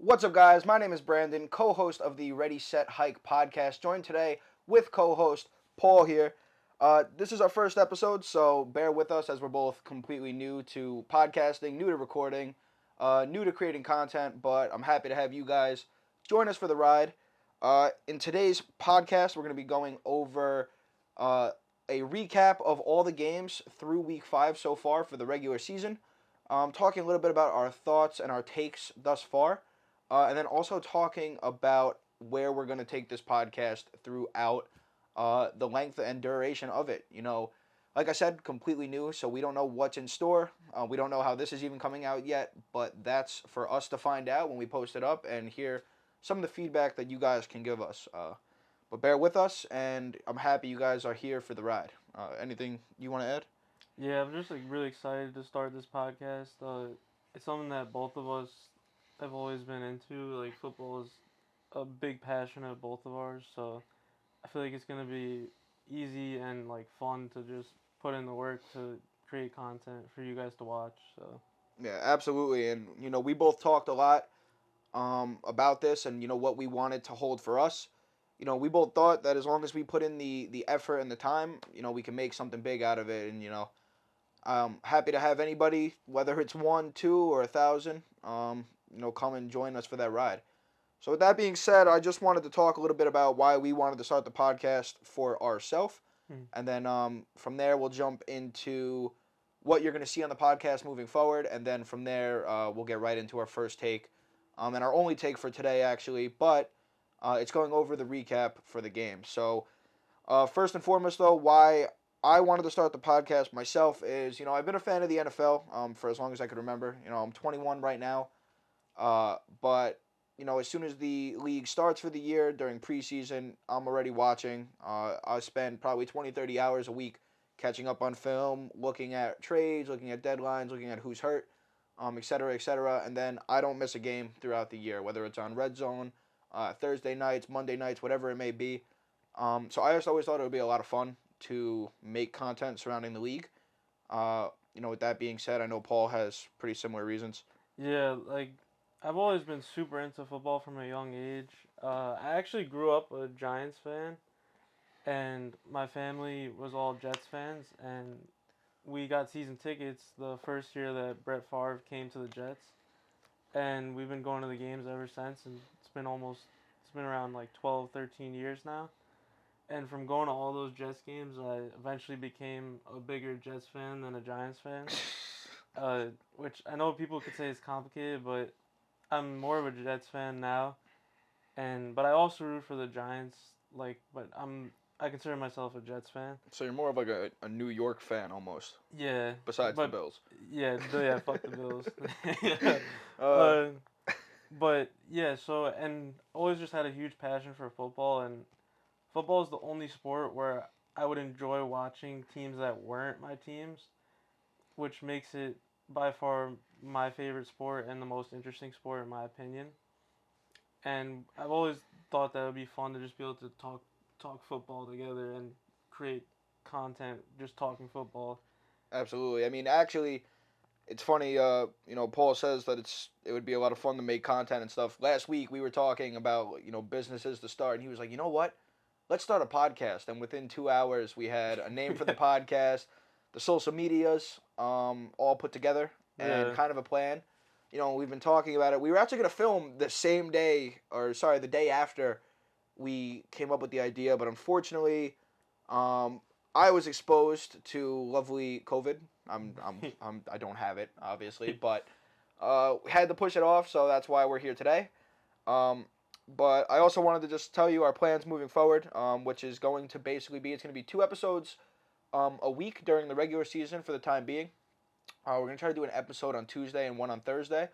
What's up, guys? My name is Brandon, co-host of the Ready Set Hike podcast, joined today with co-host Paul here. This is our first episode, so bear with us as we're both completely new to podcasting, new to recording, new to creating content, but I'm happy to have you guys join us for the ride. In today's podcast, we're going to be going over a recap of all the games through week 5 so far for the regular season, talking a little bit about our thoughts and our takes thus far. And then also talking about where we're going to take this podcast throughout the length and duration of it. Like I said, completely new, so we don't know what's in store. We don't know how this is even coming out yet, but that's for us to find out when we post it up and hear some of the feedback that you guys can give us. But bear with us, and I'm happy you guys are here for the ride. Anything you want to add? Yeah, I'm just really excited to start this podcast. It's something that both of us have always been into. Like football is a big passion of both of ours, so I feel like it's gonna be easy and fun to just put in the work to create content for you guys to watch. So Yeah, absolutely. And, we both talked a lot about this and what we wanted to hold for us. We both thought that as long as we put in the effort and the time, we can make something big out of it. And I'm happy to have anybody, whether it's one, two, or 1,000, come and join us for that ride. So with that being said, I just wanted to talk a little bit about why we wanted to start the podcast for ourselves, hmm. and then from there we'll jump into what you're going to see on the podcast moving forward, and then from there we'll get right into our first take, and our only take for today actually, but it's going over the recap for the game. So first and foremost though, why I wanted to start the podcast myself is, I've been a fan of the NFL for as long as I could remember. I'm 21 right now, but as soon as the league starts for the year during preseason, I'm already watching. I spend probably 20, 30 hours a week catching up on film, looking at trades, looking at deadlines, looking at who's hurt, et cetera, et cetera. And then I don't miss a game throughout the year, whether it's on Red Zone, Thursday nights, Monday nights, whatever it may be. So I just always thought it would be a lot of fun to make content surrounding the league. With that being said, I know Paul has pretty similar reasons. Yeah, I've always been super into football from a young age. I actually grew up a Giants fan, and my family was all Jets fans, and we got season tickets the first year that Brett Favre came to the Jets, and we've been going to the games ever since, and it's been around 12, 13 years now. And from going to all those Jets games, I eventually became a bigger Jets fan than a Giants fan. Which I know people could say is complicated, but I'm more of a Jets fan now, and but I also root for the Giants. But I consider myself a Jets fan. So you're more of like a New York fan almost, Yeah, besides the but Bills. yeah, fuck the Bills. Yeah. uh, Uh, but yeah, so and always just had a huge passion for football, and football is the only sport where I would enjoy watching teams that weren't my teams, which makes it by far my favorite sport and the most interesting sport in my opinion. And I've always thought that it would be fun to just be able to talk football together and create content just talking football. Absolutely. I mean, actually, it's funny. Paul says that it would be a lot of fun to make content and stuff. Last week we were talking about businesses to start, and he was like, you know what? Let's start a podcast. And within 2 hours, we had a name for the Yeah. podcast, the social medias, all put together, and Yeah. kind of a plan. We've been talking about it. We were actually going to film the same day, or sorry, the day after we came up with the idea, but unfortunately, I was exposed to lovely COVID. I don't have it, obviously, but we had to push it off, so that's why we're here today. Um, but I also wanted to just tell you our plans moving forward, which is going to basically be it's going to be 2 episodes a week during the regular season for the time being. We're going to try to do an episode on Tuesday and one on Thursday.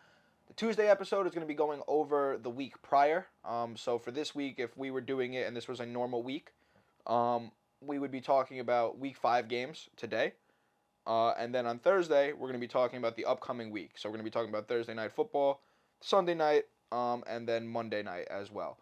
The Tuesday episode is going to be going over the week prior. So for this week, if we were doing it and this was a normal week, um, we would be talking about week 5 games today. And then on Thursday, we're going to be talking about the upcoming week. So we're going to be talking about Thursday night football, Sunday night, and then Monday night as well.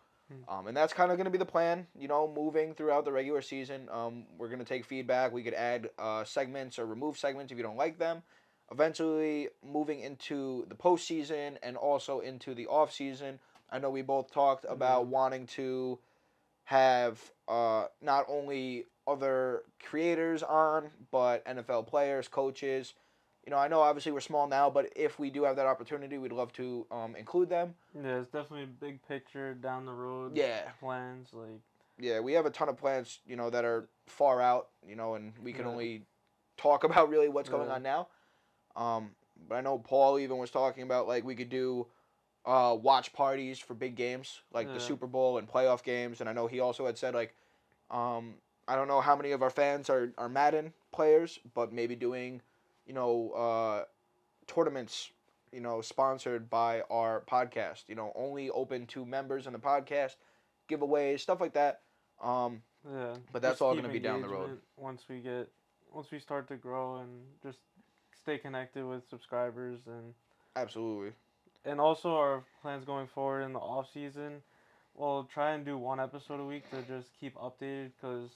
Hmm. And that's kind of going to be the plan, moving throughout the regular season. We're going to take feedback. We could add segments or remove segments if you don't like them. eventually moving into the postseason and also into the off season. I know we both talked about wanting to have not only other creators on, but NFL players, coaches. I know obviously we're small now, but if we do have that opportunity, we'd love to include them. Yeah, it's definitely a big picture down the road. Yeah. Plans like. Yeah, we have a ton of plans, that are far out, and we can Yeah. only talk about really what's going Yeah. on now. But I know Paul even was talking about like we could do watch parties for big games like the Super Bowl and playoff games, and I know he also had said like I don't know how many of our fans are Madden players, but maybe doing tournaments sponsored by our podcast, only open to members in the podcast, giveaways, stuff like that. Yeah. But that's Just all keep going to be down the road. once we start to grow and just stay connected with subscribers Absolutely. and also our plans going forward in the off season. We'll try and do one episode a week to just keep updated because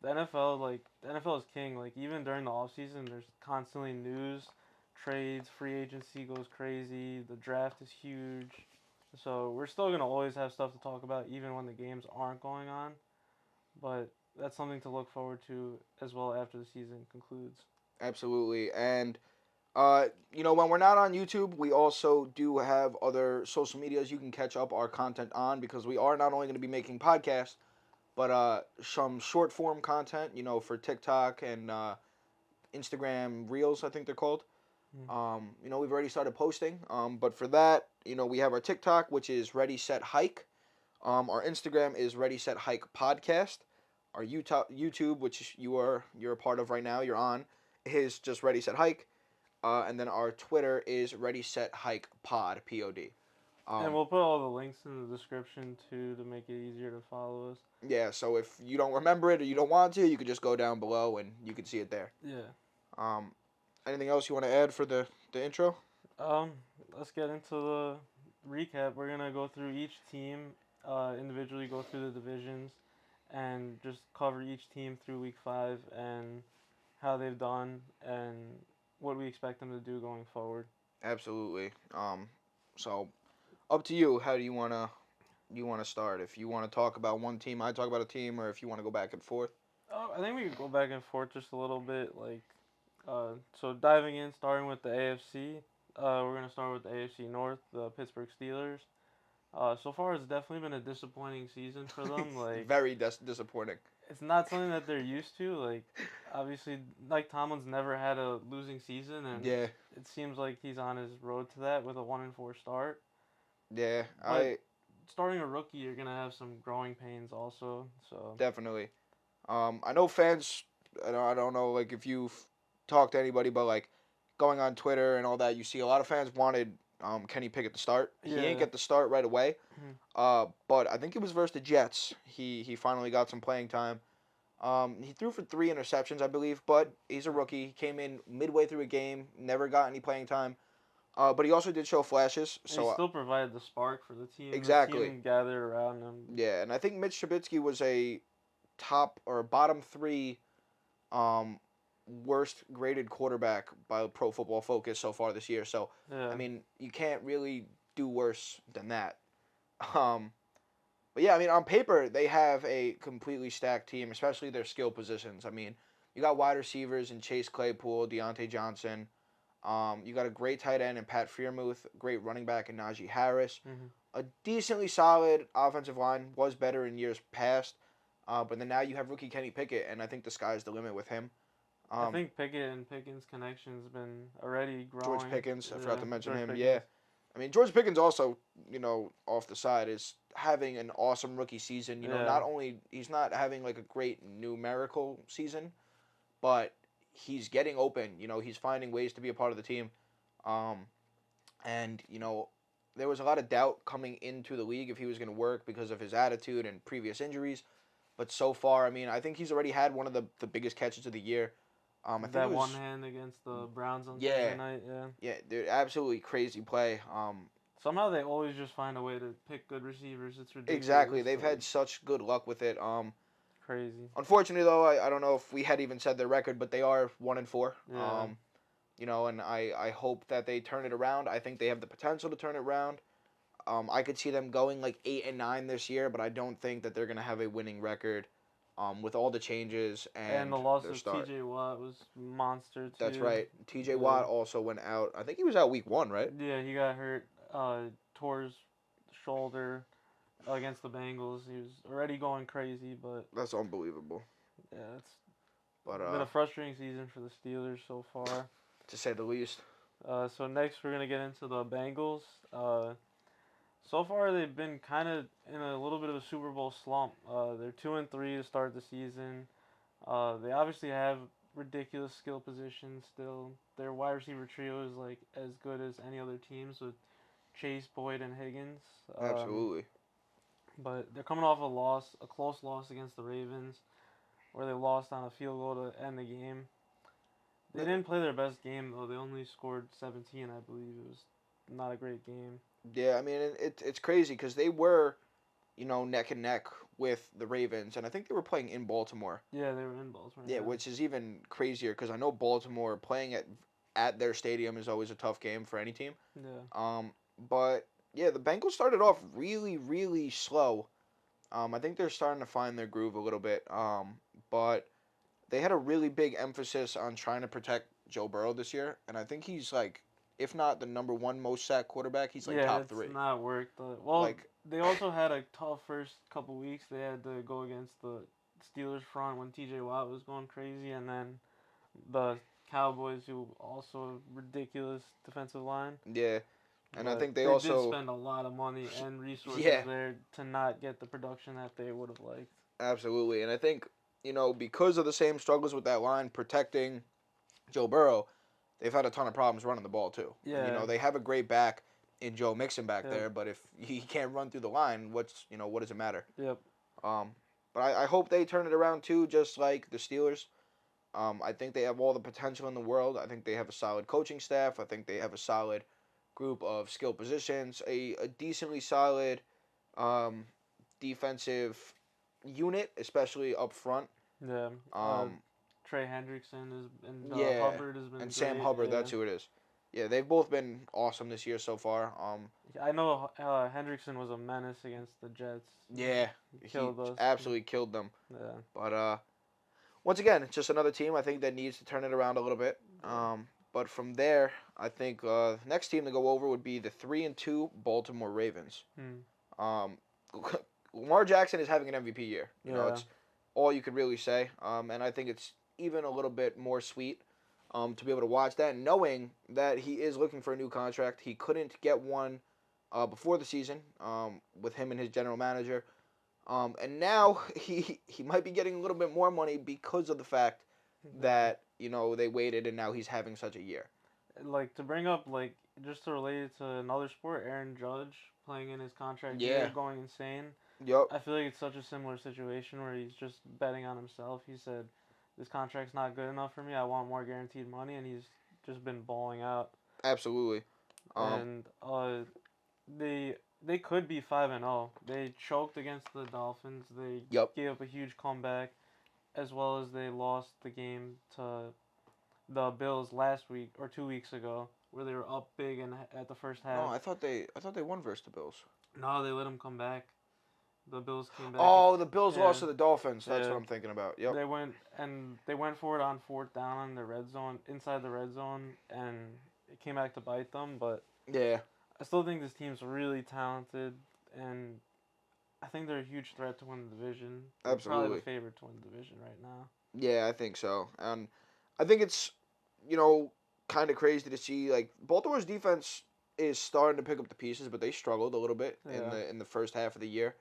the NFL is king. Like even during the off season, there's constantly news, trades, free agency goes crazy. The draft is huge, so we're still gonna always have stuff to talk about even when the games aren't going on. But that's something to look forward to as well after the season concludes. Absolutely. And when we're not on YouTube, we also do have other social medias you can catch up our content on because we are not only going to be making podcasts, but some short form content, for TikTok and Instagram Reels, I think they're called. We've already started posting. But for that, we have our TikTok, which is Ready Set Hike. Our Instagram is Ready Set Hike Podcast. Our YouTube, which you're a part of right now, you're on, is just Ready Set Hike. And then our Twitter is Ready Set Hike Pod, POD. And we'll put all the links in the description too to make it easier to follow us. Yeah, so if you don't remember it or you don't want to, you can just go down below and you can see it there. Yeah. Anything else you want to add for the intro? Let's get into the recap. We're gonna go through each team, individually go through the divisions, and just cover each team through week 5 and how they've done and what we expect them to do going forward. Absolutely. So up to you. How do you wanna start? If you want to talk about one team, I talk about a team, or if you want to go back and forth. I think we could go back and forth just a little bit. So diving in, starting with the AFC. We're gonna start with the AFC North, the Pittsburgh Steelers. So far, it's definitely been a disappointing season for them. Very disappointing. It's not something that they're used to. Obviously, Tomlin's never had a losing season, and yeah, it seems like he's on his road to that with a 1-4 start. Yeah, but starting a rookie, you're gonna have some growing pains also. So definitely. I know fans. I don't know if you've talked to anybody, but going on Twitter and all that, you see a lot of fans wanted Kenny Pickett to start. Yeah. He didn't get the start right away. Mm-hmm. But I think it was versus the Jets. He finally got some playing time. He threw for 3 interceptions, I believe, but he's a rookie. He came in midway through a game, never got any playing time. But he also did show flashes. So he still provided the spark for the team. Exactly. The team gathered around him. Yeah, and I think Mitch Trubisky was a top or bottom 3 worst graded quarterback by Pro Football Focus so far this year. So, yeah. I mean, you can't really do worse than that. But yeah, I mean, on paper, they have a completely stacked team, especially their skill positions. I mean, you got wide receivers in Chase Claypool, Deontay Johnson. You got a great tight end in Pat Freiermuth, great running back in Najee Harris. Mm-hmm. A decently solid offensive line, was better in years past. But then now you have rookie Kenny Pickett, and I think the sky's the limit with him. I think Pickett and Pickens' connection's been already growing. George Pickens, I forgot to mention George him. Pickens. Yeah. I mean, George Pickens also, off the side is having an awesome rookie season. Not only he's not having a great numerical season, but he's getting open. He's finding ways to be a part of the team. And there was a lot of doubt coming into the league if he was going to work because of his attitude and previous injuries. But so far, I mean, I think he's already had one of the biggest catches of the year. I think that it was, one hand against the Browns on Thursday night, yeah. Yeah, dude, absolutely crazy play. Somehow they always just find a way to pick good receivers. It's ridiculous. Exactly, they've had such good luck with it. Crazy. Unfortunately, though, I don't know if we had even said their record, but they are 1-4. Yeah. and I hope that they turn it around. I think they have the potential to turn it around. I could see them going like 8-9 this year, but I don't think that they're gonna have a winning record. With all the changes And and the loss their of start. T.J. Watt was monster That's too. right. T.J. Yeah, Watt also went out. I think he was out week 1, right? yeah, he got hurt. Tore his shoulder against the Bengals. He was already going crazy, but That's unbelievable. yeah, it's But been a frustrating season for the Steelers so far. to say the least. So next we're gonna get into the Bengals. So far they've been kind of in a little bit of a Super Bowl slump. They're 2-3 to start the season. They obviously have ridiculous skill positions still. Their wide receiver trio is like as good as any other teams with Chase, Boyd, and Higgins. Absolutely. But they're coming off a close loss against the Ravens, where they lost on a field goal to end the game. They didn't play their best game though. They only scored 17, I believe. It was not a great game. Yeah, I mean it's crazy because they were, neck and neck with the Ravens, and I think they were playing in Baltimore. Yeah, they were in Baltimore. Yeah, which is even crazier because I know Baltimore playing at their stadium is always a tough game for any team. Yeah. But yeah, the Bengals started off really, really slow. I think they're starting to find their groove a little bit. But they had a really big emphasis on trying to protect Joe Burrow this year, and I think he's like, if not the number one most sacked quarterback, he's like top 3. It's not worked. Well, Like, they also had a tough first couple weeks. They had to go against the Steelers front when T.J. Watt was going crazy, and then the Cowboys, who also ridiculous defensive line. yeah, and I But think they did also spend a lot of money and resources yeah, there to not get the production that they would have liked. absolutely, and I think because of the same struggles with that line protecting Joe Burrow, they've had a ton of problems running the ball too. And, Yeah. they have a great back in Joe Mixon back Yep. there, but if he can't run through the line, what does it matter? Yep. But I hope they turn it around too, just like the Steelers. I think they have all the potential in the world. I think they have a solid coaching staff. I think they have a solid group of skill positions, a decently solid um, defensive unit, especially up front. Yeah. Um, Trey Hendrickson and yeah, Hubbard has been and great. Sam Hubbard, Yeah. that's who it is. Yeah, they've both been awesome this year so far. I know Hendrickson was a menace against the Jets. Yeah, He killed us. absolutely killed them. Yeah. But once again, it's just another team I think that needs to turn it around a little bit. But from there, I think the next team to go over would be the 3-2 Baltimore Ravens. Um, Lamar Jackson is having an MVP year. It's all you could really say. And I think it's even a little bit more sweet to be able to watch that, knowing that he is looking for a new contract. He couldn't get one before the season with him and his general manager. And now he might be getting a little bit more money because of the fact that they waited and now he's having such a year. Like to bring up just to relate it to another sport, Aaron Judge playing in his contract year, going insane. Yep. I feel like it's such a similar situation where he's just betting on himself. He said, "This contract's not good enough for me. I want more guaranteed money," and he's just been balling out. Absolutely. And they could be 5-0. They choked against the Dolphins. They gave up a huge comeback, as well as they lost the game to the Bills last week or 2 weeks ago, where they were up big at the first half. No, I thought they won versus the Bills. No, they let them come back. The Bills came back. Oh, the Bills lost to the Dolphins. That's what I'm thinking about. Yep. They went for it on 4th down on the red zone, inside the red zone, and it came back to bite them. But yeah, I still think this team's really talented, and I think they're a huge threat to win the division. They're absolutely. Probably the favorite to win the division right now. Yeah, I think so. And I think it's, kind of crazy to see, like, Baltimore's defense is starting to pick up the pieces, but they struggled a little bit in the first half of the year.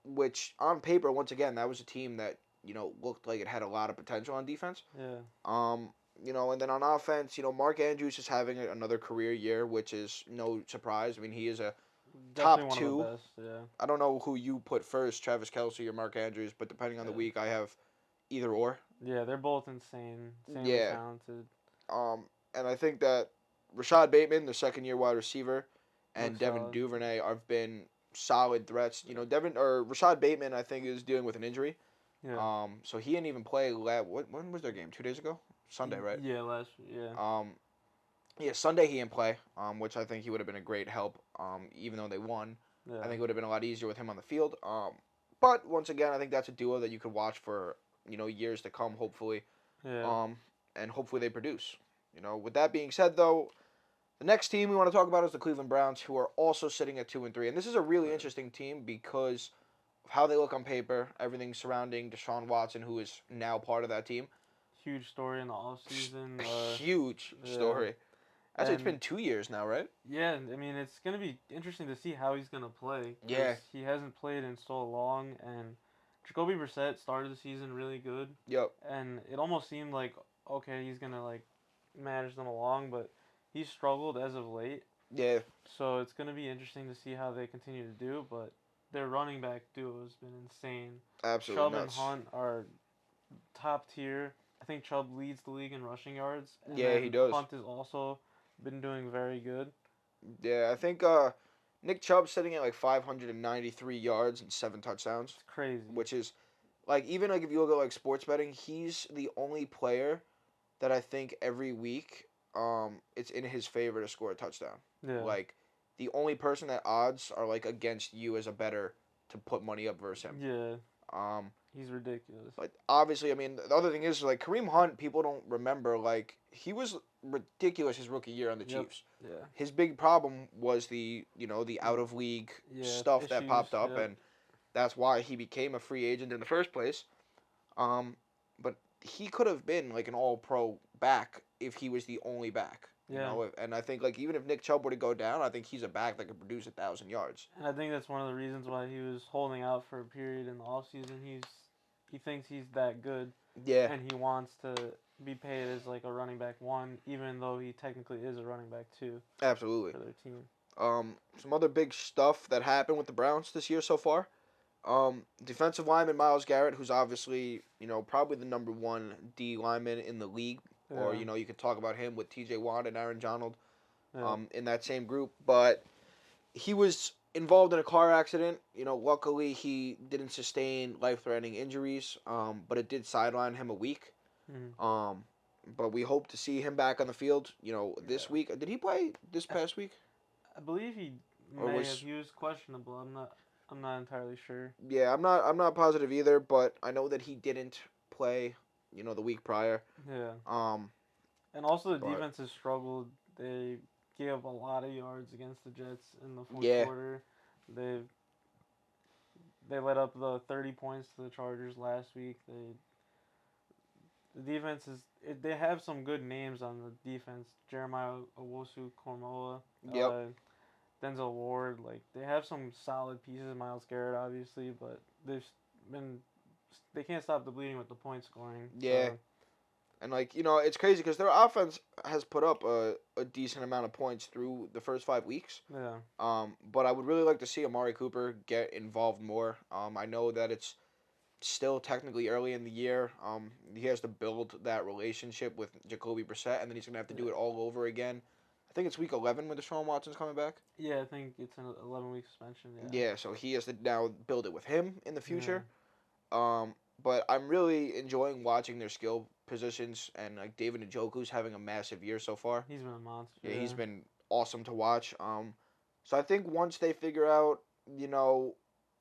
Which on paper, once again, that was a team that, looked like it had a lot of potential on defense. Yeah. And then on offense, Mark Andrews is having another career year, which is no surprise. I mean, he is a Definitely top 2. One of the best, yeah. I don't know who you put first, Travis Kelce or Mark Andrews, but depending on the week, I have either or. Yeah, they're both insanely talented. And I think that Rashad Bateman, the second-year wide receiver, and Devin solid. Duvernay have been solid threats. Rashad Bateman, I think, is dealing with an injury. Yeah. So he didn't even play when was their game? 2 days ago? Sunday, right? Yeah, last yeah. Yeah, Sunday he didn't play, which I think he would have been a great help. Even though they won, I Yeah. think it would have been a lot easier with him on the field. But once again, I think that's a duo that you could watch for years to come, hopefully. Yeah. Um, and hopefully they produce. With that being said, though, the next team we want to talk about is the Cleveland Browns, who are also sitting at 2-3, and this is a really Right. interesting team because of how they look on paper, everything surrounding Deshaun Watson, who is now part of that team. Huge story in the off season. Huge Yeah. story. Actually, it's And been 2 years now, right? yeah, I mean it's gonna be interesting to see how he's gonna play because Yeah. he hasn't played in so long. And Jacoby Brissett started the season really good, Yep. and it almost seemed like okay he's gonna like manage them along, but he's struggled as of late. Yeah. So it's gonna be interesting to see how they continue to do. But their running back duo has been insane. Absolutely Chubb and nuts. Hunt are top tier. I think Chubb leads the league in rushing yards, and Yeah, he then does. Hunt has also been doing very good. Yeah, I think Nick Chubb's sitting at like 593 yards and 7 touchdowns, It's crazy. which is like even like if you look at like sports betting, he's the only player that I think every week it's in his favor to score a touchdown. Yeah, Like the only person that odds are like against you as a better to put money up versus him. yeah, Um, he's ridiculous. but obviously, I mean, the other thing is like Kareem Hunt. People don't remember like he was ridiculous his rookie year on the Yep. Chiefs. Yeah. His big problem was the out of league Yeah. stuff that Issues. popped up, Yep. and that's why he became a free agent in the first place. Um, but he could have been like an all pro back if he was the only back. Yeah. And I think like even if Nick Chubb were to go down, I think he's a back that could produce 1,000 yards. And I think that's one of the reasons why he was holding out for a period in the off season. He thinks he's that good, Yeah, and he wants to be paid as like a running back one, even though he technically is a running back two absolutely. for their team. Some other big stuff that happened with the Browns this year so far. Defensive lineman Myles Garrett, who's obviously probably the number one D lineman in the league, or Yeah. you could talk about him with T.J. Watt and Aaron Donald, Yeah. in that same group. But he was involved in a car accident. Luckily he didn't sustain life-threatening injuries. But it did sideline him a week. Mhm. But we hope to see him back on the field. This Yeah. week. Did he play this past week? I believe he Or may was have. He was questionable. I'm not entirely sure. Yeah, I'm not positive either, but I know that he didn't play, the week prior. Yeah. Um, And also the but defense has struggled. They gave up a lot of yards against the Jets in the fourth yeah, quarter. They they let up the 30 points to the Chargers last week. The defense they have some good names on the defense. Jeremiah Owusu Kormoa, yep, Denzel Ward. Like they have some solid pieces. Myles Garrett, obviously, but been they can't stop the bleeding with the point scoring. yeah, and it's crazy because their offense has put up a decent amount of points through the first 5 weeks. Yeah. But I would really like to see Amari Cooper get involved more. I know that it's still technically early in the year. He has to build that relationship with Jacoby Brissett, and then he's gonna have to do Yeah. it all over again. I think it's week 11 when Deshaun Watson's coming back. Yeah, I think it's an 11-week suspension. Yeah. Yeah, so he has to now build it with him in the Yeah. future. But I'm really enjoying watching their skill positions, and like David Njoku's having a massive year so far. He's been a monster. Yeah, he's been awesome to watch. So I think once they figure out,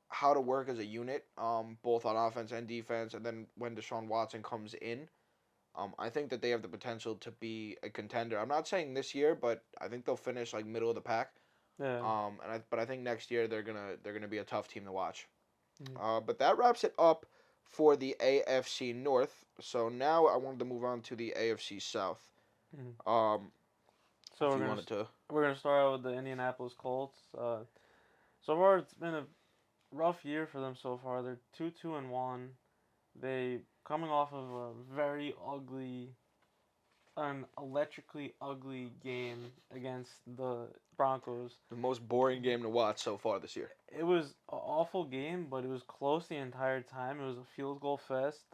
how to work as a unit, both on offense and defense, and then when Deshaun Watson comes in, I think that they have the potential to be a contender. I'm not saying this year, but I think they'll finish like middle of the pack. Yeah. But I think next year they're gonna be a tough team to watch. Mhm. But that wraps it up for the AFC North. So now I wanted to move on to the AFC South. Mhm. So If you wanted to, we're gonna start out with the Indianapolis Colts. So far it's been a rough year for them so far. They're 2-1. They coming off of a very ugly, an electrically ugly game against the Broncos. the most boring game to watch so far this year. It was an awful game, but it was close the entire time. It was a field goal fest.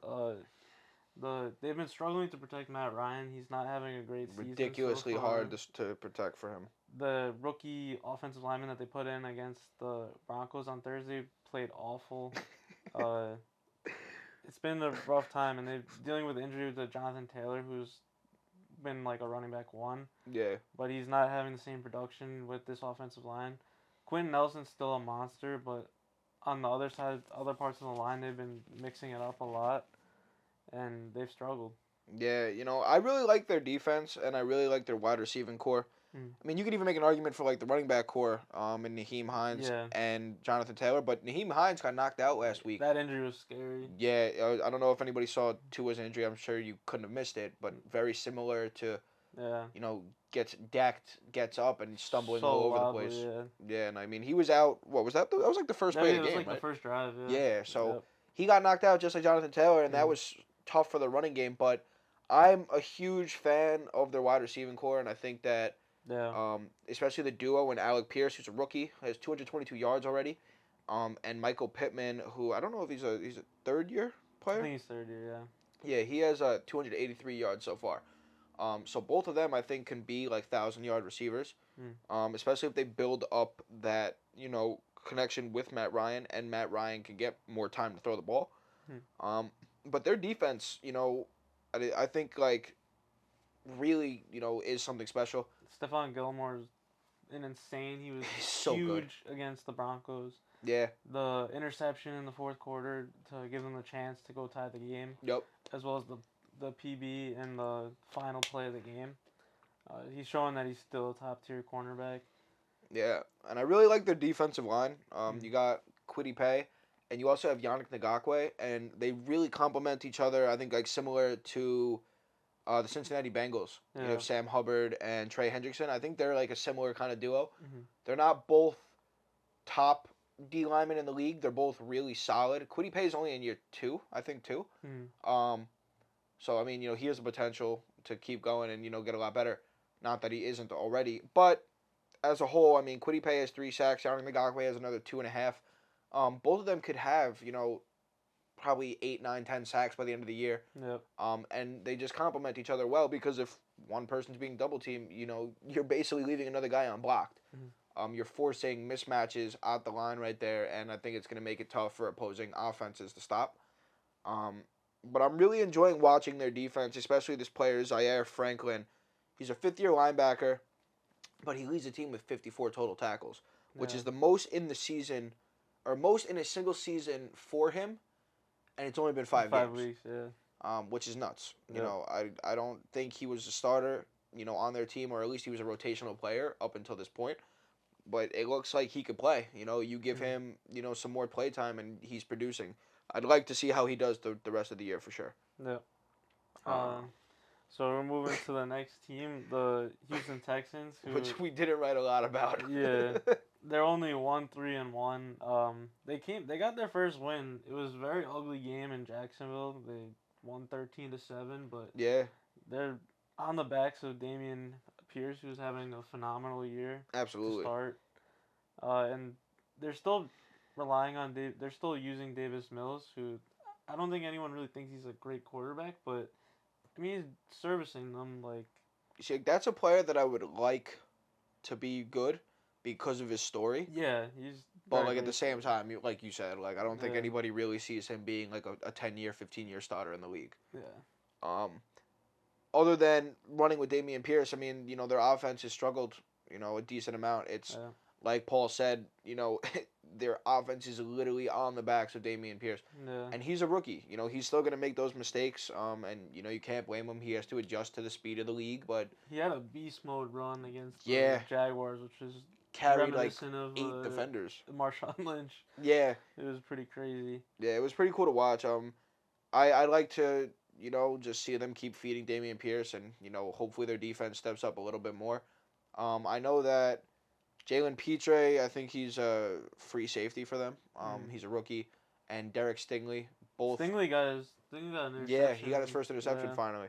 They've been struggling to protect Matt Ryan. He's not having a great season Ridiculously so far. hard to protect for him. The rookie offensive lineman that they put in against the Broncos on Thursday played awful. it's been a rough time, and they're dealing with injury to Jonathan Taylor, who's been like a running back one, Yeah. but he's not having the same production with this offensive line. Quentin Nelson's still a monster, but on the other side, other parts of the line, they've been mixing it up a lot, and they've struggled. Yeah, I really like their defense, and I really like their wide receiving core. Mm. I mean, you could even make an argument for like the running back core, in Naheem Hines Yeah. and Jonathan Taylor, but Naheem Hines got knocked out last week. That injury was scary. Yeah, I don't know if anybody saw Tua's injury. I'm sure you couldn't have missed it, but very similar to, Yeah. gets up and stumbling So all over wobbly, the place. Yeah. Yeah, and I mean, he was out. What was that? That was like the first play Yeah, of it the was game, like right? the first drive. Yeah. Yeah, so Yep. he got knocked out just like Jonathan Taylor, and that Mhm. was tough for the running game. But I'm a huge fan of their wide receiving core, and I think that, Yeah. especially the duo and Alec Pierce, who's a rookie, has 222 yards already, and Michael Pittman, who I don't know if he's a third year I player. think he's third year. Yeah. Yeah, he has 283 yards so far. So both of them I think can be like 1,000-yard receivers, especially if they build up that connection with Matt Ryan, and Matt Ryan can get more time to throw the ball. But their defense, I think like really is something special. Stephon Gilmore's an insane. He was He's so huge good. against the Broncos. Yeah. The interception in the fourth quarter to give them the chance to go tie the game, Yep. as well as the PB in the final play of the game. He's showing that he's still a top tier cornerback. Yeah, and I really like their defensive line. You got Kwity Paye, and you also have Yannick Ngakoue, and they really complement each other. I think like similar to the Cincinnati Bengals. Yeah. You have Sam Hubbard and Trey Hendrickson. I think they're like a similar kind of duo. Mhm. They're not both top D linemen in the league. They're both really solid. Kwity Paye is only in year 2, I think 2. So I mean, he has the potential to keep going and get a lot better. Not that he isn't already, but as a whole, I mean, Kwity Paye has 3 sacks. Yannick Ngakoue has another 2.5. Both of them could have probably 8, 9, 10 sacks by the end of the year. Yep. And they just complement each other well, because if one person's being double teamed, you're basically leaving another guy unblocked. You're forcing mismatches out the line right there, and I think it's going to make it tough for opposing offenses to stop. But I'm really enjoying watching their defense, especially this player, Zaire Franklin. He's a 5th-year linebacker, but he leads the team with 54 total tackles, which is the most in the season, or most in a single season for him, and it's only been 5 games. 5 weeks, yeah. Which is nuts. Yep. I don't think he was a starter, on their team, or at least he was a rotational player up until this point. But it looks like he could play. You give him, some more play time, and he's producing. I'd like to see how he does the rest of the year for sure. Yep. So we're moving to the next team, the Houston Texans, which we didn't write a lot about. Yeah. They're only 1-3-1. They got their first win. It was a very ugly game in Jacksonville. They won 13-7, but yeah, they're on the backs of Damian Pierce, who's having a phenomenal year. Absolutely. To start. And they're still relying on they're still using Davis Mills, who I don't think anyone really thinks he's a great quarterback, but I mean he's servicing them like. See, that's a player that I would like to be good because of his story. Yeah, he's. But like at the same time, like you said, like I don't think anybody really sees him being like a 10-year, 15-year starter in the league. Yeah. Other than running with Damian Pierce, I mean, their offense has struggled, a decent amount. It's like Paul said, their offense is literally on the backs of Damian Pierce. Yeah. And he's a rookie. He's still going to make those mistakes. And, you can't blame him. He has to adjust to the speed of the league. But he had a beast mode run against the Jaguars, which is carried like of, 8 defenders. Marshawn Lynch. Yeah. It was pretty crazy. Yeah, it was pretty cool to watch. I like to, just see them keep feeding Damian Pierce, and, hopefully their defense steps up a little bit more. I know that Jalen Petre, I think he's a free safety for them. He's a rookie. And Derek Stingley, both. Stingley got an interception. Yeah, he got his first interception finally.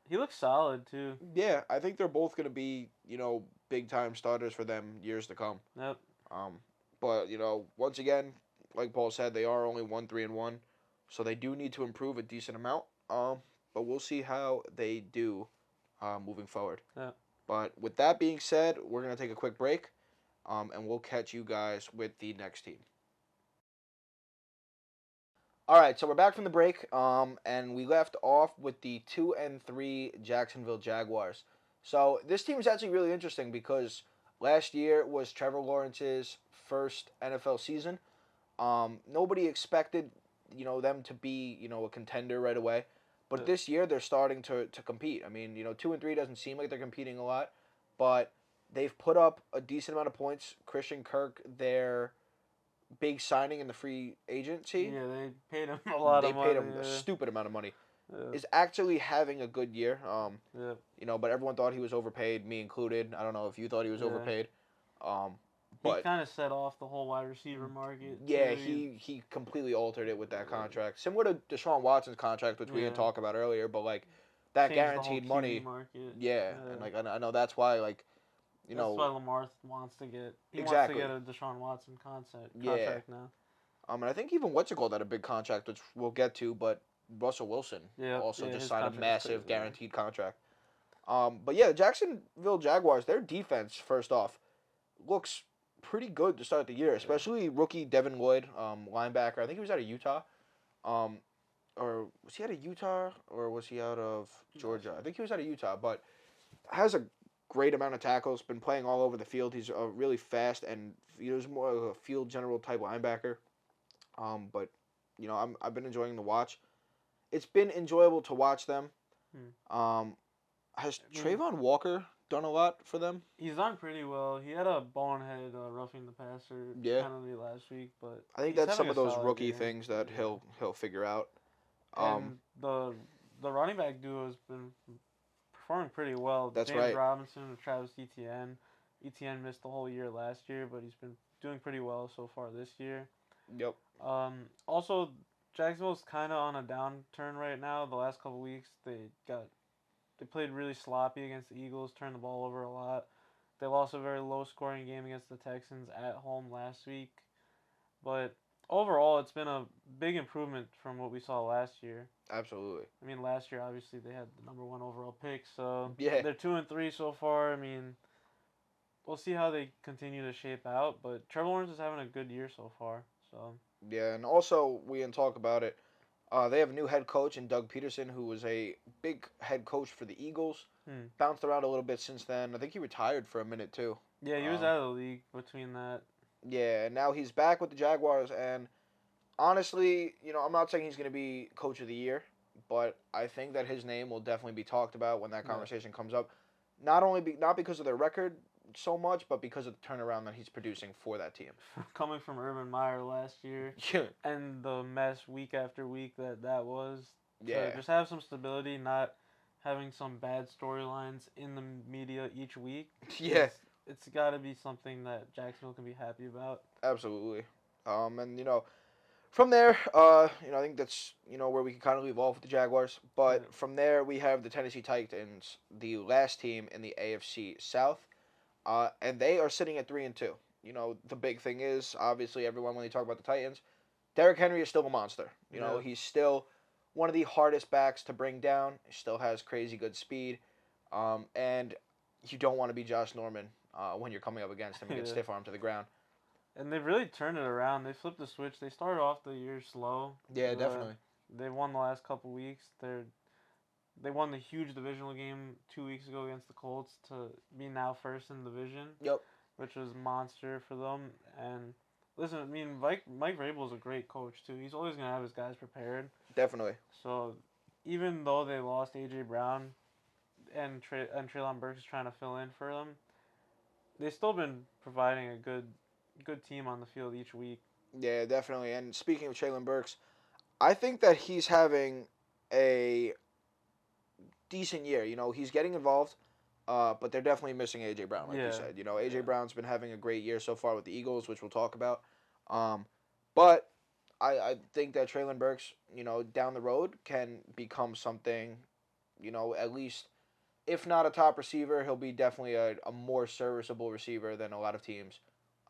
He looks solid, too. Yeah, I think they're both going to be, big-time starters for them years to come. Yep. But, once again, like Paul said, they are only 1-3-1. So they do need to improve a decent amount. But we'll see how they do moving forward. Yeah. But with that being said, we're going to take a quick break. And we'll catch you guys with the next team. All right, so we're back from the break, and we left off with the 2-3 Jacksonville Jaguars. So this team is actually really interesting because last year was Trevor Lawrence's first NFL season. Nobody expected, them to be, a contender right away, but Yeah. this year they're starting to compete. I mean, 2-3 doesn't seem like they're competing a lot, but they've put up a decent amount of points. Christian Kirk, their big signing in the free agency, Yeah, they paid him a lot they of paid money. him a stupid amount of money, Yeah. is actually having a good year. Yeah. But everyone thought he was overpaid, me included. I don't know if you thought he was Yeah. overpaid. Um, He but kind of set off the whole wide receiver market yeah, too. he completely altered it with that contract, similar to Deshaun Watson's contract, which we didn't Yeah. talk about earlier. But like that Changed the whole guaranteed QB money, market. yeah, and like I know that's why That's why Lamar wants to get. He wants to exactly, get a Deshaun Watson yeah. contract now. And I think even what's it called had a big contract, which we'll get to, but Russell Wilson Yeah. also Yeah. just His signed a contract is massive crazy. guaranteed contract. But yeah, Jacksonville Jaguars, their defense, first off, looks pretty good to start the year, especially rookie Devin Lloyd, linebacker. I think he was out of Utah. Um, or was he out of Utah or was he out of Georgia? I think he was out of Utah, but has a great amount of tackles, been playing all over the field. He's really fast and he's more of a field general type linebacker. But I've been enjoying the watch. It's been enjoyable to watch them. Hmm. Has I mean, Trayvon Walker done a lot for them? he's done pretty well. He had a bonehead roughing the passer Yeah, penalty last week, but I think he's that's having some a of those solid rookie game. things that Yeah. he'll figure out. Um, And the running back duo has been performing pretty well. that's James right. Robinson and Travis Etienne. Etienne missed the whole year last year, but he's been doing pretty well so far this year. Yep. Also, Jacksonville's kind of on a downturn right now. The last couple weeks, they played really sloppy against the Eagles, turned the ball over a lot. They lost a very low scoring game against the Texans at home last week. But overall, it's been a big improvement from what we saw last year. Absolutely. I mean, last year obviously they had the number one overall pick, so Yeah. they're 2-3 so far. I mean, we'll see how they continue to shape out. But Trevor Lawrence is having a good year so far. So Yeah, and also we didn't talk about it. They have a new head coach in Doug Peterson, who was a big head coach for the Eagles. hmm. Bounced around a little bit since then. I think he retired for a minute too. Yeah, he was Um, out of the league between that. yeah, and now he's back with the Jaguars. And honestly, I'm not saying he's going to be coach of the year, but I think that his name will definitely be talked about when that Yeah. conversation comes up. Not because of their record so much, but because of the turnaround that he's producing for that team. Coming from Urban Meyer last year Yeah, and the mess week after week that was, to yeah, just have some stability, not having some bad storylines in the media each week. yeah, It's got to be something that Jacksonville can be happy about. absolutely. And from there, I think that's where we can kind of leave off with the Jaguars. Yeah. But from there, we have the Tennessee Titans, the last team in the AFC South, and they are sitting at 3-2. The big thing is obviously everyone when they talk about the Titans, Derrick Henry is still a monster. Yeah. He's still one of the hardest backs to bring down. He still has crazy good speed, and you don't want to be Josh Norman when you're coming up against him and get Yeah. stiff arm to the ground. And they've really turned it around. They flipped the switch. They started off the year slow. Yeah, definitely. They won the last couple weeks. They won the huge divisional game 2 weeks ago against the Colts to be now first in the division. Yep. Which was monster for them. And listen, I mean, Mike Vrabel is a great coach too. He's always gonna have his guys prepared. Definitely. So even though they lost AJ Brown and Treylon Burks is trying to fill in for them, they've still been providing a good team on the field each week. Yeah, definitely. And speaking of Traylon Burks, I think that he's having a decent year. He's getting involved, but they're definitely missing AJ Brown, like you Yeah. said. AJ Yeah. Brown's been having a great year so far with the Eagles, which we'll talk about. But I think that Traylon Burks, down the road can become something, at least if not a top receiver, he'll be definitely a more serviceable receiver than a lot of teams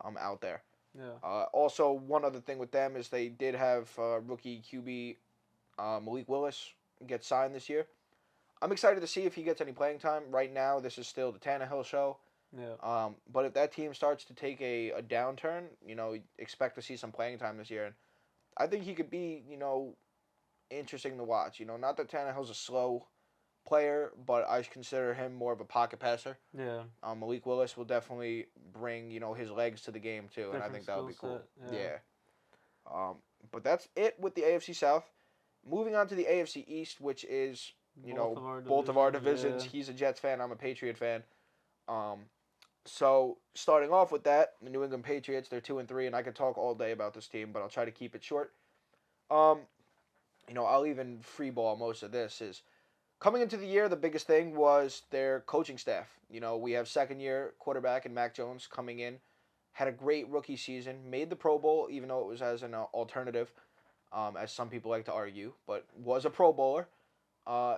out there. Yeah. Also, one other thing with them is they did have rookie QB Malik Willis get signed this year. I'm excited to see if he gets any playing time. Right now, this is still the Tannehill show. Yeah. But if that team starts to take a downturn, expect to see some playing time this year. And I think he could be, interesting to watch. Not that Tannehill's a slow player, but I consider him more of a pocket passer. Yeah, Malik Willis will definitely bring, his legs to the game too, and I different think that would skill be cool. set. Yeah. Yeah. Um, but that's it with the AFC South. Moving on to the AFC East, which is, Both of our both of our divisions. divisions. Yeah. He's a Jets fan. I'm a Patriot fan. Um, so starting off with that, the New England Patriots, they're 2-3, and I could talk all day about this team, but I'll try to keep it short. Um, I'll even freeball most of this. Is coming into the year, the biggest thing was their coaching staff. We have second year quarterback and Mac Jones coming in, had a great rookie season, made the Pro Bowl, even though it was as an alternative, as some people like to argue, but was a Pro Bowler. Uh,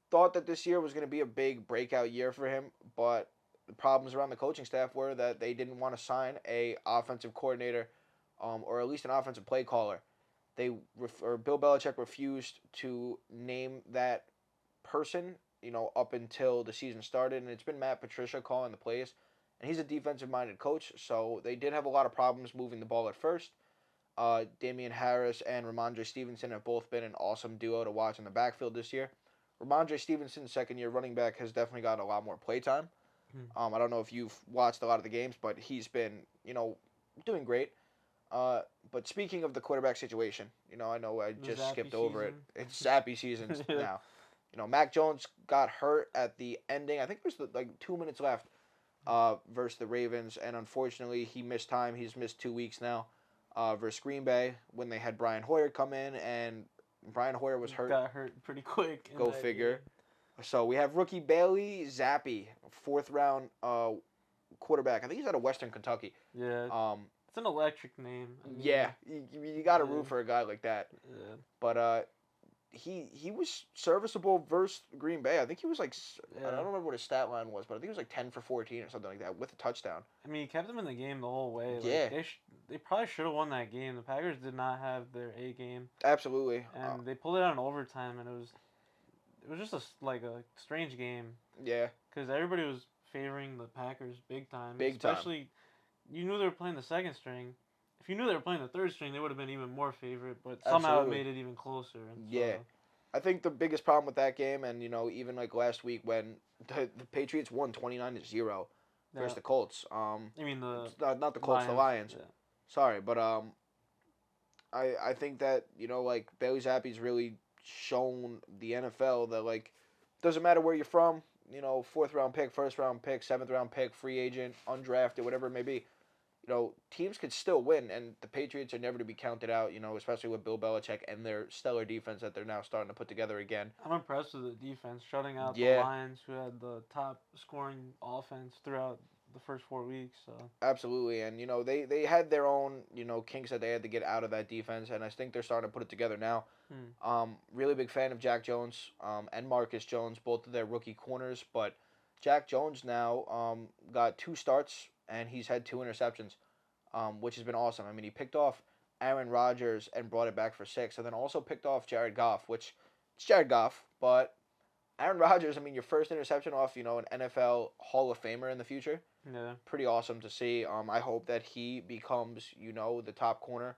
Thought that this year was going to be a big breakout year for him, but the problems around the coaching staff were that they didn't want to sign a offensive coordinator, or at least an offensive play caller. Or Bill Belichick refused to name that person, up until the season started, and it's been Matt Patricia calling the plays, and he's a defensive-minded coach, so they did have a lot of problems moving the ball at first. Damian Harris and Ramondre Stevenson have both been an awesome duo to watch in the backfield this year. Ramondre Stevenson, second year running back, has definitely got a lot more play time. Hmm. I don't know if you've watched a lot of the games, but he's been, doing great. But speaking of the quarterback situation, I know I The just Zappy skipped over it. season. It's sappy seasons Yeah. now. Mac Jones got hurt at the ending. I think there's like 2 minutes left versus the Ravens, and unfortunately he missed time. He's missed 2 weeks now versus Green Bay when they had Brian Hoyer come in, and Brian Hoyer was hurt. Got hurt pretty quick. In Go that figure. Game. So we have rookie Bailey Zappi, fourth round quarterback. I think he's out of Western Kentucky. Yeah. Um, It's an electric name. I mean, yeah, you got to yeah. root for a guy like that. Yeah. But he was serviceable versus Green Bay. I think he was like I Yeah. don't remember what his stat line was, but I think he was like 10 for 14 or something like that with a touchdown. I mean, he kept them in the game the whole way. Like, Yeah. they probably should have won that game. The Packers did not have their A game, Absolutely. and they pulled it out in overtime, and it was just like a strange game Yeah. because everybody was favoring the Packers big time. Big time. Especially, you knew they were playing the second string. If you knew they were playing the third string, they would have been even more favorite. But somehow Absolutely. it made it even closer. And Yeah. So, I think the biggest problem with that game, and even like last week when the Patriots won 29-0 versus the Colts. I mean Not the Colts, the Lions. Yeah. Sorry, but I think that like Bailey Zappi's really shown the NFL that like doesn't matter where you're from, fourth round pick, first round pick, seventh round pick, free agent, undrafted, whatever it may be. Teams could still win, and the Patriots are never to be counted out. Especially with Bill Belichick and their stellar defense that they're now starting to put together again. I'm impressed with the defense, shutting out Yeah. the Lions, who had the top scoring offense throughout the first 4 weeks. So Absolutely, and they had their own kinks that they had to get out of that defense, and I think they're starting to put it together now. Really big fan of Jack Jones and Marcus Jones, both of their rookie corners, but Jack Jones now got 2 starts and he's had 2 interceptions, which has been awesome. I mean, he picked off Aaron Rodgers and brought it back for 6, and then also picked off Jared Goff, which it's Jared Goff, but Aaron Rodgers, I mean, your first interception off, an NFL Hall of Famer in the future. yeah, Pretty awesome to see. I hope that he becomes, the top corner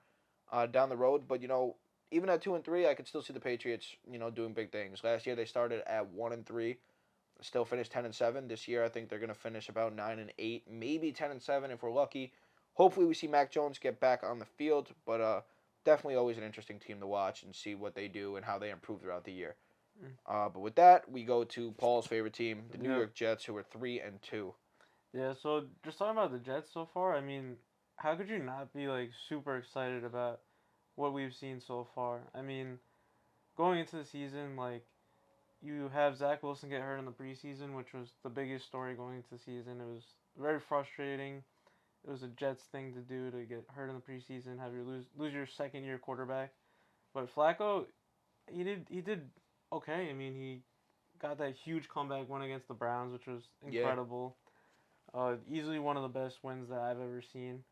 down the road. But, even at 2-3, I could still see the Patriots, doing big things. Last year they started at 1-3, still finished 10-7. This year I think they're gonna finish about 9-8, maybe 10-7 if we're lucky. Hopefully we see Mac Jones get back on the field, but definitely always an interesting team to watch and see what they do and how they improve throughout the year. But with that, we go to Paul's favorite team, the New York Jets, who are 3-2. Yeah, so just talking about the Jets so far, I mean, how could you not be like super excited about what we've seen so far? I mean, going into the season, like you have Zach Wilson get hurt in the preseason, which was the biggest story going into the season. It was very frustrating. It was a Jets thing to do to get hurt in the preseason, have you lose your second year quarterback. But Flacco, he did okay. I mean, he got that huge comeback win against the Browns, which was incredible. Easily one of the best wins that I've ever seen.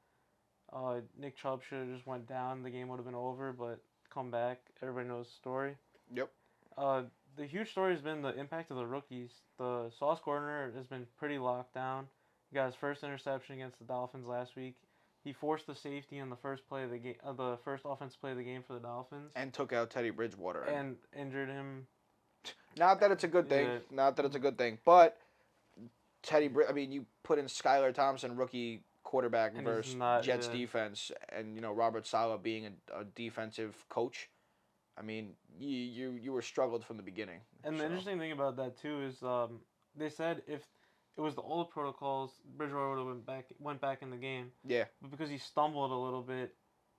Nick Chubb should have just went down. The game would have been over, but come back. Everybody knows the story. Yep. The huge story has been the impact of the rookies. The Sauce Gardner has been pretty locked down. He got his first interception against the Dolphins last week. he forced the safety in the first play of the game, the first offense play of the game for the Dolphins, And took out Teddy Bridgewater. and injured him. Not that it's a good thing. Yeah. Not that it's a good thing. But I mean, you put in Skylar Thompson, rookie quarterback, And he's versus not. Jets defense, and Robert Saleh being a defensive coach. I mean, you were struggled from the beginning. And the interesting thing about that too is they said if it was the old protocols, Bridgewater would have went back in the game. Yeah. But because he stumbled a little bit,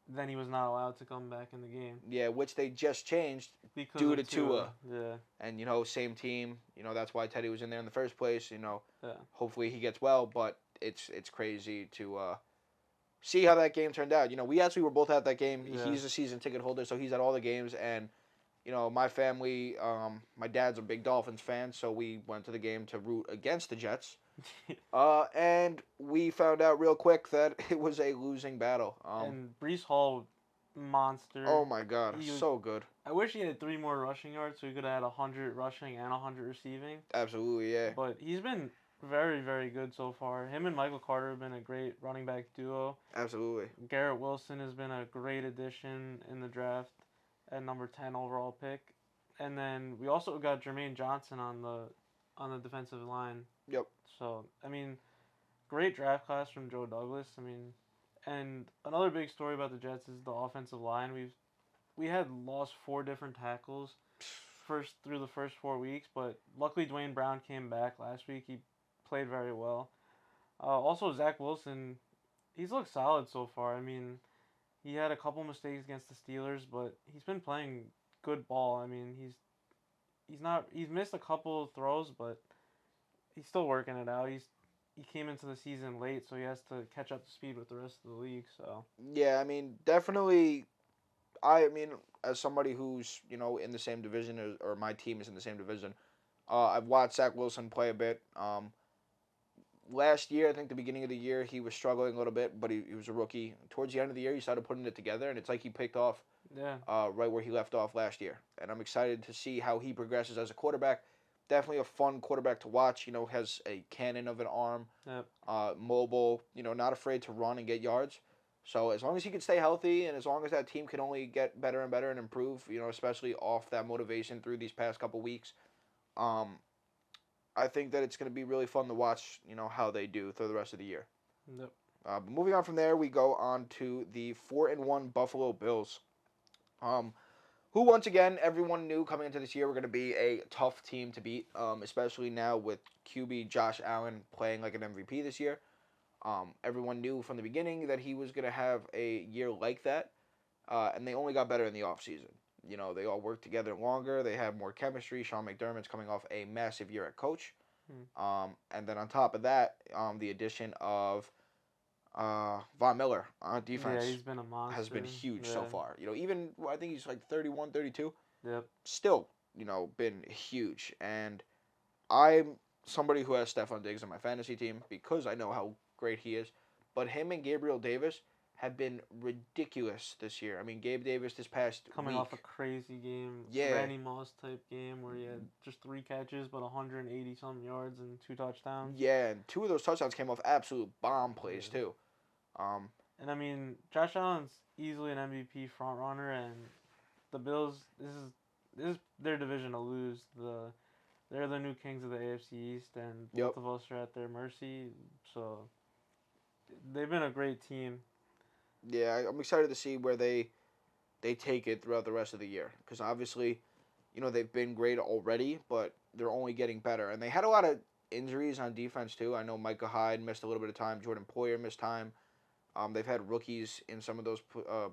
then he was not allowed to come back in the game. Yeah, which they just changed Because due of to Tua. Yeah. And same team. That's why Teddy was in there in the first place. Yeah. Hopefully he gets well, but it's crazy to see how that game turned out. We actually were both at that game. Yeah. He's a season ticket holder, so he's at all the games. And my family, my dad's a big Dolphins fan, so we went to the game to root against the Jets. And we found out real quick that it was a losing battle. And Breece Hall, monster. Oh my God, so good. I wish he had 3 more rushing yards, so he could have had 100 rushing and 100 receiving. Absolutely, yeah. But he's been very, very good so far. Him and Michael Carter have been a great running back duo. Absolutely. Garrett Wilson has been a great addition in the draft at number 10 overall pick. And then we also got Jermaine Johnson on the defensive line. Yep. So, I mean, great draft class from Joe Douglas. I mean, and another big story about the Jets is the offensive line. We had lost 4 different tackles through the first 4 weeks, but luckily Dwayne Brown came back last week. He played very well. Also, Zach Wilson, he's looked solid so far. I mean, he had a couple mistakes against the Steelers, but he's been playing good ball. I mean, he's missed a couple of throws, but he's still working it out. He came into the season late, so he has to catch up to speed with the rest of the league. So yeah, I mean, definitely. I mean, as somebody who's in the same division or my team is in the same division, I've watched Zach Wilson play a bit. Last year, I think the beginning of the year, he was struggling a little bit, but he was a rookie. Towards the end of the year, he started putting it together, and it's like he picked off right where he left off last year. And I'm excited to see how he progresses as a quarterback. Definitely a fun quarterback to watch. Has a cannon of an arm. Yep. Mobile. Not afraid to run and get yards. So as long as he can stay healthy, and as long as that team can only get better and better and improve, especially off that motivation through these past couple weeks, I think that it's going to be really fun to watch, how they do through the rest of the year. Yep. But moving on from there, we go on to the 4-1 Buffalo Bills, who once again everyone knew coming into this year were going to be a tough team to beat, especially now with QB Josh Allen playing like an MVP this year. Everyone knew from the beginning that he was going to have a year like that, and they only got better in the offseason. They all worked together longer. They have more chemistry. Sean McDermott's coming off a massive year at coach. And then on top of that, the addition of Von Miller on defense he's been a monster. has been huge so far. Even I think he's like 31, 32. Yep. Still, been huge. And I'm somebody who has Stephon Diggs on my fantasy team because I know how great he is. But him and Gabriel Davis have been ridiculous this year. I mean, Gabe Davis this past coming week, off a crazy game, Yeah. Randy Moss type game where he had just 3 catches but 180 some yards and 2 touchdowns. Yeah, and 2 of those touchdowns came off absolute bomb plays too. And I mean, Josh Allen's easily an MVP front runner, and the Bills. This is their division to lose. They're the new kings of the AFC East, and both of us are at their mercy. So they've been a great team. Yeah, I'm excited to see where they take it throughout the rest of the year because obviously, they've been great already, but they're only getting better. And they had a lot of injuries on defense too. I know Micah Hyde missed a little bit of time. Jordan Poyer missed time. They've had rookies in some of those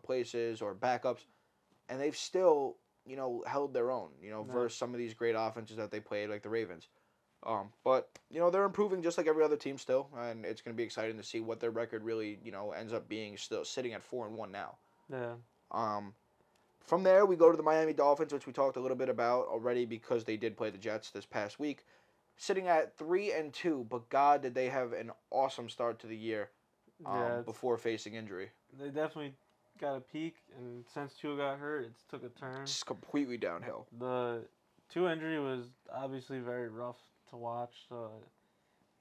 places or backups, and they've still held their own. Versus some of these great offenses that they played like the Ravens. But they're improving just like every other team still, and it's going to be exciting to see what their record really ends up being. Still sitting at 4-1 now. Yeah. From there we go to the Miami Dolphins, which we talked a little bit about already because they did play the Jets this past week, sitting at 3-2. But God, did they have an awesome start to the year before facing injury. They definitely got a peak, and since Tua got hurt, it's took a turn. It's completely downhill. The Tua injury was obviously very rough to watch.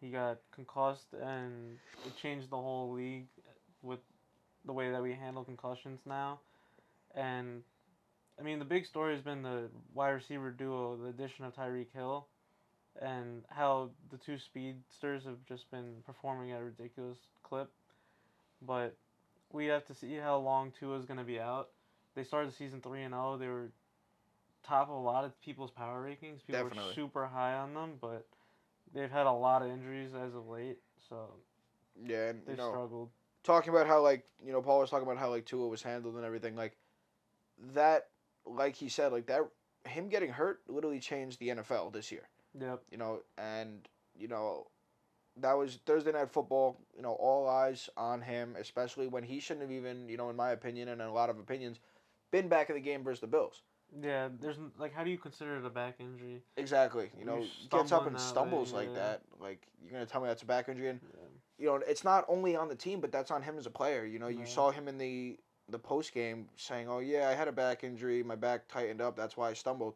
He got concussed, and it changed the whole league with the way that we handle concussions now. And I mean, the big story has been the wide receiver duo, the addition of Tyreek Hill, and how the two speedsters have just been performing at a ridiculous clip. But we have to see how long Tua is going to be out. They started the season 3-0. They were top of a lot of people's power rankings. People were Definitely. super high on them, but they've had a lot of injuries as of late, so Yeah, and they've struggled. talking about how like Paul was talking about how like Tua was handled and everything like that. Like he said, like that, him getting hurt literally changed the NFL this year. Yep. And you know that was Thursday Night Football. All eyes on him, especially when he shouldn't have even, in my opinion and in a lot of opinions, been back in the game versus the Bills. Yeah, there's like, how do you consider it a back injury? Exactly. You're Gets up stumbling and that stumbles way, like yeah. that. Like you're gonna tell me that's a back injury, and Yeah. it's not only on the team, but that's on him as a player. You Yeah. saw him in the post game saying, "Oh yeah, I had a back injury. My back tightened up. That's why I stumbled."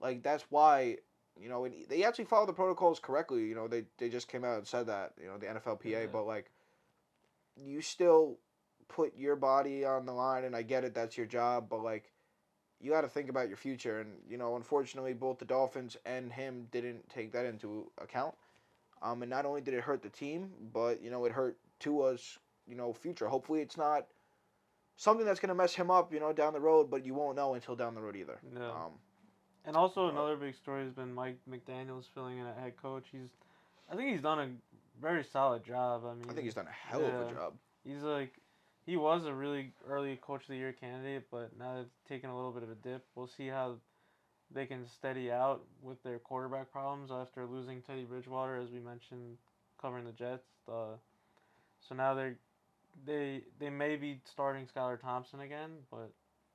Like that's why. And they actually follow the protocols correctly. They just came out and said that. The NFLPA, Yeah. but like you still put your body on the line, and I get it, that's your job, but like you got to think about your future, and unfortunately, both the Dolphins and him didn't take that into account. And not only did it hurt the team, but it hurt Tua's future. Hopefully, it's not something that's gonna mess him up, down the road, but you won't know until down the road either. No. And also But another big story has been Mike McDaniel's filling in at head coach. I think he's done a very solid job. I I think mean, he's done a hell of a yeah, job. he's like, he was a really early coach of the year candidate, but now it's taken a little bit of a dip. We'll see how they can steady out with their quarterback problems after losing Teddy Bridgewater, as we mentioned, covering the Jets. So now they may be starting Skylar Thompson again, but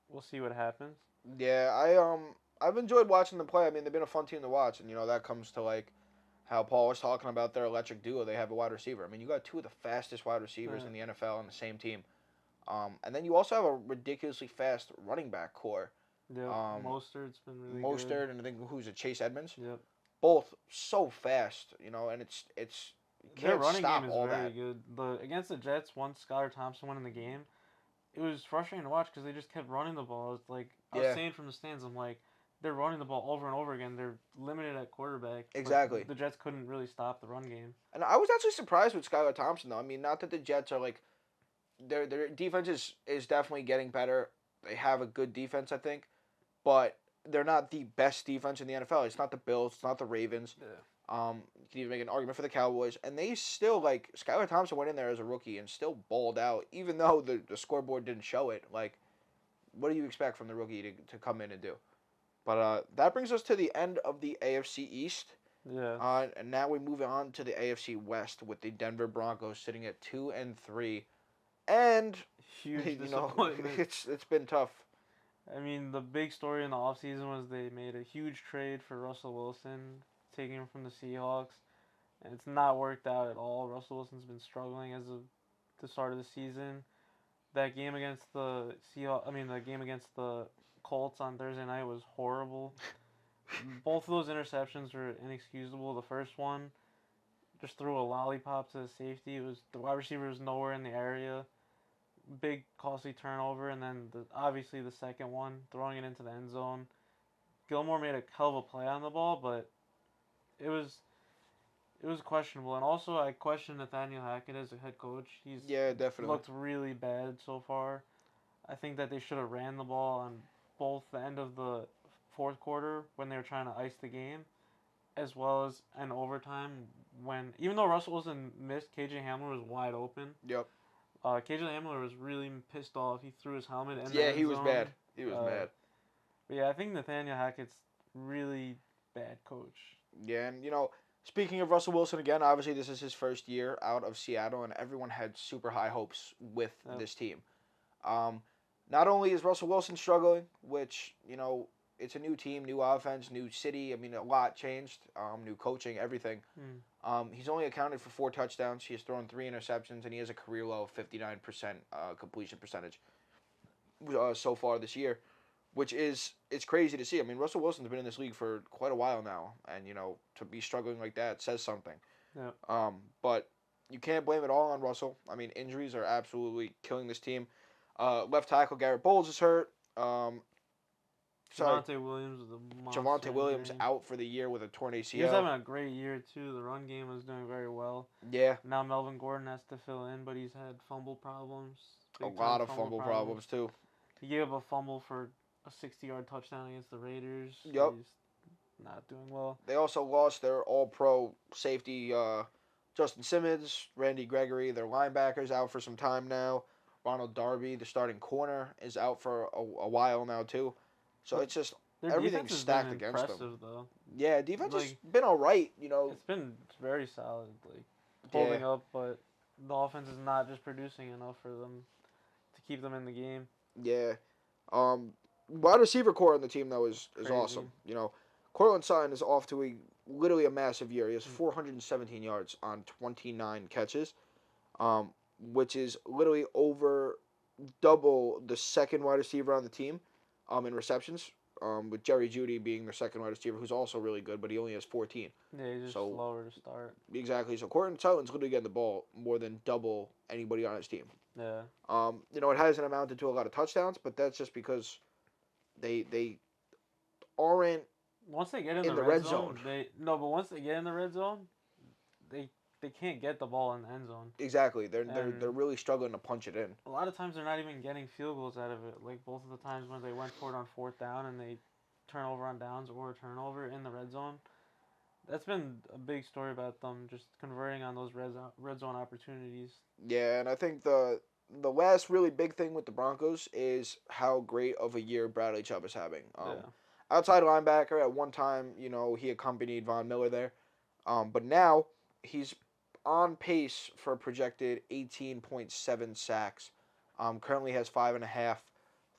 we'll see what happens. Yeah, I've enjoyed watching them play. I mean, they've been a fun team to watch, and that comes to like how Paul was talking about their electric duo. They have a wide receiver. I mean, you got two of the fastest wide receivers in the NFL on the same team. And then you also have a ridiculously fast running back core. Yep, Um, Mostert's been really good. Mostert and I think who's it, Chase Edmonds. Yep, Both so fast, and it's you their can't running game stop is all very that. good. Against the Jets, once Skylar Thompson went in the game, it was frustrating to watch because they just kept running the ball. It's like I was Yeah, saying from the stands, I'm like, they're running the ball over and over again. They're limited at quarterback, but exactly. the Jets couldn't really stop the run game. And I was actually surprised with Skylar Thompson though. I mean, not that the Jets are like their defense is definitely getting better. They have a good defense, I think, but they're not the best defense in the NFL. It's not the Bills. It's not the Ravens. Yeah. You can even make an argument for the Cowboys, and they still like Skylar Thompson went in there as a rookie and still balled out, even though the scoreboard didn't show it. Like, what do you expect from the rookie to come in and do? But that brings us to the end of the AFC East. Yeah. And now we move on to the AFC West with the Denver Broncos sitting at 2-3, and Huge disappointment. it's been tough. I mean, the big story in the offseason was they made a huge trade for Russell Wilson, taking him from the Seahawks, and it's not worked out at all. Russell Wilson's been struggling as of the start of the season. That game against the the game against the Colts on Thursday night was horrible. Both of those interceptions were inexcusable. The first one just threw a lollipop to the safety. It was the wide receiver was nowhere in the area. Big costly turnover, and then obviously the second one, throwing it into the end zone. Gilmore made a hell of a play on the ball, but it was questionable. And also, I question Nathaniel Hackett as a head coach. He's Yeah, definitely. looked really bad so far. I think that they should have ran the ball on both the end of the fourth quarter when they were trying to ice the game, as well as in overtime when, even though Russell Wilson missed, KJ Hamler was wide open. Yep. KJ Hamler was really pissed off. He threw his helmet in the Yeah, end he was zone. bad. He was mad. But yeah, I think Nathaniel Hackett's really bad coach. Yeah, and speaking of Russell Wilson again, obviously this is his first year out of Seattle, and everyone had super high hopes with this team. Not only is Russell Wilson struggling, which it's a new team, new offense, new city. I mean, a lot changed. New coaching, everything. He's only accounted for 4 touchdowns. He has thrown 3 interceptions, and he has a career low of 59% completion percentage so far this year, which it's crazy to see. I mean, Russell Wilson's been in this league for quite a while now, and to be struggling like that says something. Yeah. But you can't blame it all on Russell. I mean, injuries are absolutely killing this team. Left tackle Garrett Bowles is hurt. Sorry, Javante Williams was a monster Javante Williams injury. out for the year with a torn He was ACL. having a great year too. The run game was doing very well. Yeah, Now Melvin Gordon has to fill in, but he's had fumble problems. a Big time lot of fumble problems too. He gave up a fumble for a 60-yard touchdown against the Raiders. Yep. He's not doing well. They also lost their All-Pro safety Justin Simmons, Randy Gregory, their linebackers out for some time now. Ronald Darby, the starting corner, is out for a while now too. So But it's just Their everything's defense has stacked been against them. impressive, though. Yeah, defense has Like, been all right. It's been very solid, like Yeah. holding up, but the offense is not just producing enough for them to keep them in the game. Yeah. Wide receiver core on the team though is Crazy. awesome. Cortland Sutton is off to literally a massive year. He has 417 yards on 29 catches, which is literally over double the second wide receiver on the team, in receptions. With Jerry Jeudy being their second wide receiver, who's also really good, but he only has 14. Yeah, he's just So- slower to start. Exactly. So Cortland Sutton's literally getting the ball more than double anybody on his team. Yeah. It hasn't amounted to a lot of touchdowns, but that's just because they aren't Once they get in in the the red red zone, zone. but once they get in the red zone, they can't get the ball in the end zone. exactly. They're And- really struggling to punch it in. A lot of times they're not even getting field goals out of it. Like both of the times when they went for it on fourth down and they turn over on downs or a turnover in the red zone. That's been a big story about them just converting on those red zone opportunities. Yeah, and I think the last really big thing with the Broncos is how great of a year Bradley Chubb is having. Yeah. Outside linebacker at one time, he accompanied Von Miller there, but now he's on pace for a projected 18.7 sacks. Currently has 5.5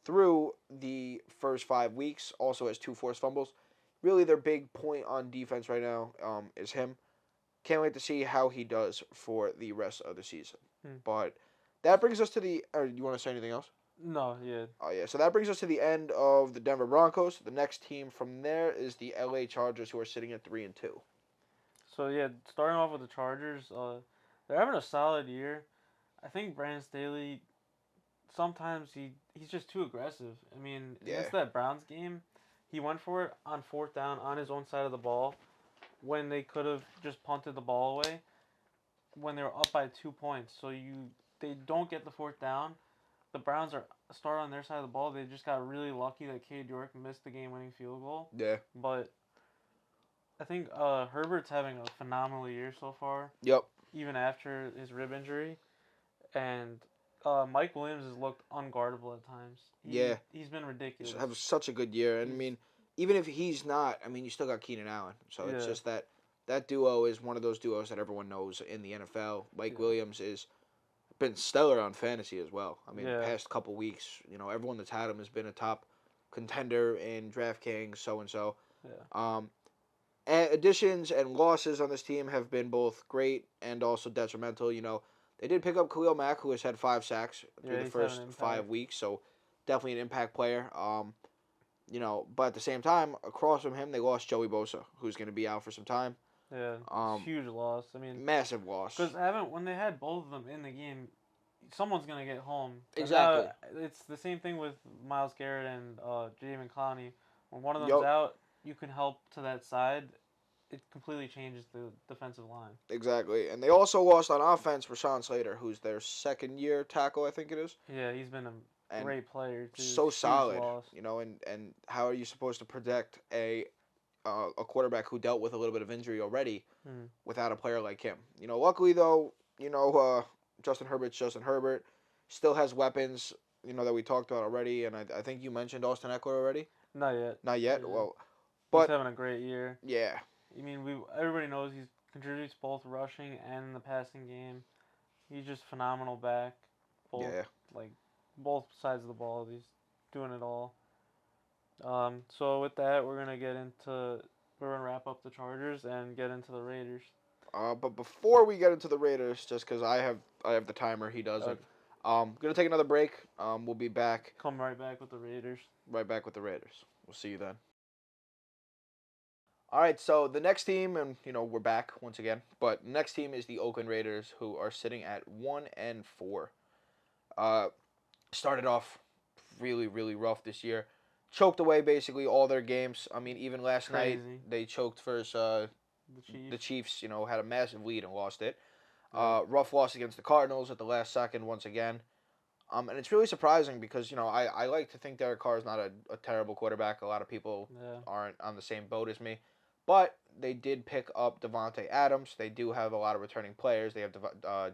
through the first 5 weeks. Also has 2 forced fumbles. Really, their big point on defense right now is him. Can't wait to see how he does for the rest of the season. But that brings us to the. Or do you want to say anything else? No, yeah. Oh yeah. So that brings us to the end of the Denver Broncos. The next team from there is the LA Chargers, who are sitting at 3-2. So yeah, starting off with the Chargers, they're having a solid year. I think Brandon Staley, sometimes he's just too aggressive. I mean, against that Browns game, he went for it on fourth down on his own side of the ball when they could have just punted the ball away when they were up by 2 points. So they don't get the fourth down. The Browns start on their side of the ball. They just got really lucky that Cade York missed the game-winning field goal. Yeah. But I think Herbert's having a phenomenal year so far. Yep. Even after his rib injury. And Mike Williams has looked unguardable at times. He's been ridiculous. Have such a good year. And I mean, even if he's not, I mean, you still got Keenan Allen. So it's just that duo is one of those duos that everyone knows in the NFL. Mike Williams is been stellar on fantasy as well. I mean, the past couple weeks, everyone that's had him has been a top contender in DraftKings, so-and-so. Yeah. Additions and losses on this team have been both great and also detrimental. They did pick up Khalil Mack, who has had 5 sacks through the first 5 weeks, so definitely an impact player. But at the same time, across from him, they lost Joey Bosa, who's going to be out for some time. Yeah, huge loss. I mean, massive loss. Because when they had both of them in the game, someone's going to get home. Exactly. It's the same thing with Myles Garrett and Jadeveon Clowney. When one of them's out, you can help to that side. It completely changes the defensive line. Exactly. And they also lost on offense Rashawn Slater, who's their second-year tackle, I think it is. Yeah, he's been a great player, too. So solid. Loss. And how are you supposed to protect a quarterback who dealt with a little bit of injury already without a player like him? Luckily, though, Justin Herbert's Justin Herbert. Still has weapons, that we talked about already. And I think you mentioned Austin Eckler already. Not yet. Not yet? Yeah. Well, he's having a great year. Yeah. I mean, everybody knows he contributes both rushing and the passing game. He's just phenomenal back. Both sides of the ball. He's doing it all. So with that, we're gonna wrap up the Chargers and get into the Raiders. But before we get into the Raiders, just because I have the timer, he doesn't. Gonna take another break. We'll be back. Come right back with the Raiders. Right back with the Raiders. We'll see you then. All right, so the next team, and we're back once again, but the next team is the Oakland Raiders, who are sitting at 1-4. Uh, Started off really, really rough this year. Choked away basically all their games. I mean, even last night Crazy. they choked versus The the Chiefs. Chiefs. Had a massive lead and lost it. Yep. Rough loss against the Cardinals at the last second once again. And it's really surprising because I like to think Derek Carr is not a terrible quarterback. A lot of people Yeah. aren't on the same boat as me, but they did pick up Devontae Adams. They do have a lot of returning players. They have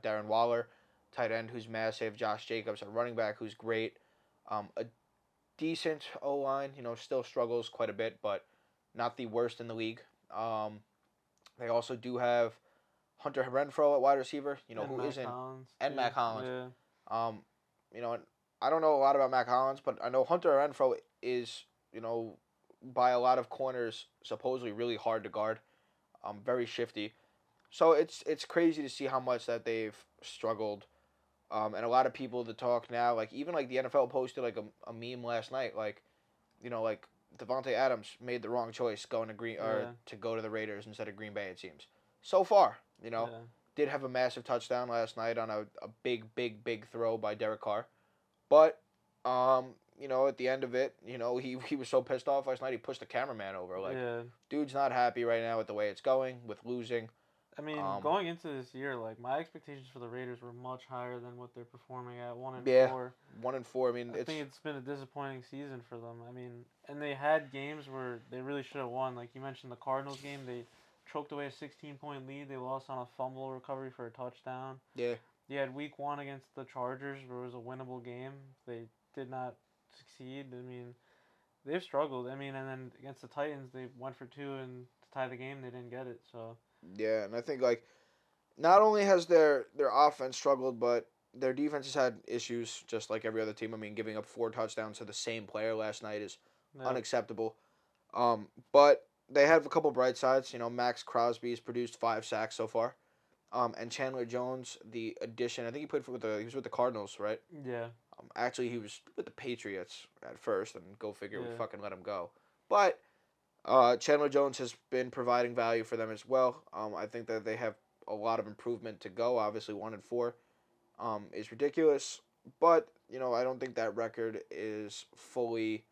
Darren Waller, tight end, who's massive. Josh Jacobs, a running back, who's great. A decent O line. Still struggles quite a bit, but not the worst in the league. Um, they also do have Hunter Renfrow at wide receiver. And Who Mac isn't, Hollins and too. Mac Hollins. Yeah. Um, I don't know a lot about Mac Hollins, but I know Hunter Renfrow is, by a lot of corners, supposedly really hard to guard. Very shifty. So it's crazy to see how much that they've struggled. And a lot of people that talk now, like even like the NFL posted like a meme last night, like Devontae Adams made the wrong choice going to Green or Yeah. to go to the Raiders instead of Green Bay. It seems so far, Yeah. did have a massive touchdown last night on a big, big, big throw by Derek Carr. But at the end of it, he was so pissed off last night he pushed the cameraman over. Like, Yeah. dude's not happy right now with the way it's going, with losing. I mean, Um, going into this year, like my expectations for the Raiders were much higher than what they're performing at 1 and yeah, 4. 1-4. I mean, I think it's been a disappointing season for them. I mean, and they had games where they really should have won. Like you mentioned, the Cardinals game, they choked away a 16-point lead. They lost on a fumble recovery for a touchdown. yeah, You had Week 1 against the Chargers, where it was a winnable game. They did not succeed. I mean, they've struggled. I mean, and then against the Titans, they went for two and to tie the game, they didn't get it. So yeah, and I think like not only has their offense struggled, but their defense has had issues, just like every other team. I mean, giving up 4 touchdowns to the same player last night is yeah, unacceptable. But they have a couple bright sides. Max Crosby's produced 5 sacks so far. And Chandler Jones, the addition. I think he played he was with the Cardinals, right? yeah, Actually, he was with the Patriots at first, and go figure, we yeah. fucking let him go. But Chandler Jones has been providing value for them as well. I think that they have a lot of improvement to go. Obviously, 1-4 is ridiculous, but I don't think that record is fully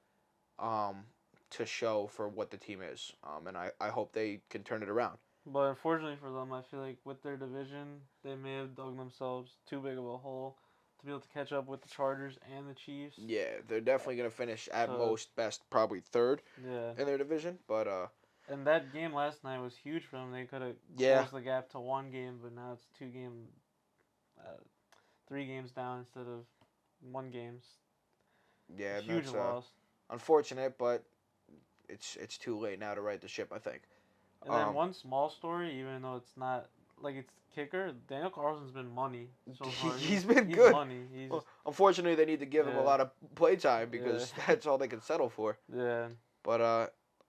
um, to show for what the team is. And I hope they can turn it around. But unfortunately for them, I feel like with their division, they may have dug themselves too big of a hole to be able to catch up with the Chargers and the Chiefs. Yeah, they're definitely gonna finish at So most best probably third yeah, in their division, but and that game last night was huge for them. They could have yeah, closed the gap to one game, but now it's uh, 3 games down instead of one game. A yeah, and huge that's loss. unfortunate, but it's too late now to right the ship. I think. And then Um, one small story, even though it's not like it's kicker, Daniel Carlson's been money so far. he's been He's good. money. He's Well, unfortunately, they need to give him a yeah, lot of play time yeah, because that's all they can settle for. yeah, But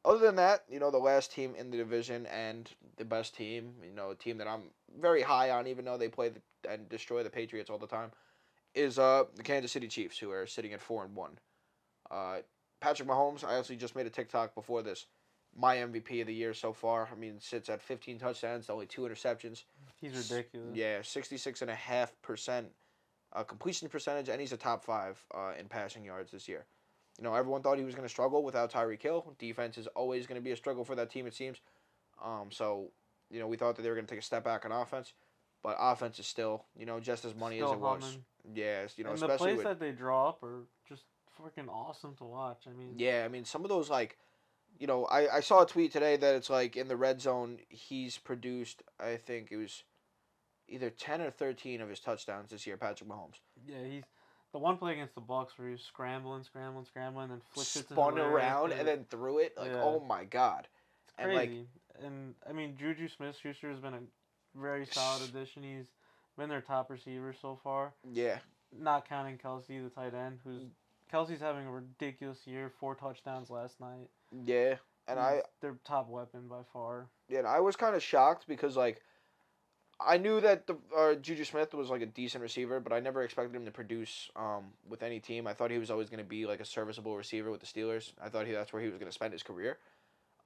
other than that, the last team in the division and the best team, a team that I'm very high on, even though they play and destroy the Patriots all the time, is the Kansas City Chiefs, who are sitting at 4-1. Uh, Patrick Mahomes, I actually just made a TikTok before this. My MVP of the year so far. I mean, sits at 15 touchdowns, only 2 interceptions. he's ridiculous. Yeah, 66.5% completion percentage, and he's a top 5 in passing yards this year. Everyone thought he was going to struggle without Tyreek Hill. Defense is always going to be a struggle for that team, it seems. So, we thought that they were going to take a step back on offense, but offense is still, just as money as Still it was. humming. Yes, And the especially plays with. that they draw up are just freaking awesome to watch. I mean, Yeah, I mean, some of those, like, I saw a tweet today that it's like in the red zone, he's produced, I think it was either 10 or 13 of his touchdowns this year, Patrick Mahomes. yeah, he's the one play against the Bucks where he was scrambling, and flicked it to the Spun rear end around to and then threw it. Like, yeah, oh my God. it's And, like, crazy. And I mean, Juju Smith-Schuster has been a very solid addition. He's been their top receiver so far, yeah. not counting Kelsey, the tight end, who's Kelsey's having a ridiculous year. 4 touchdowns last night. Yeah. And He's their top weapon by far. yeah, and I was kind of shocked because, like, I knew that the Juju Smith was like a decent receiver, but I never expected him to produce with any team. I thought he was always going to be like a serviceable receiver with the Steelers. I thought that's where he was going to spend his career.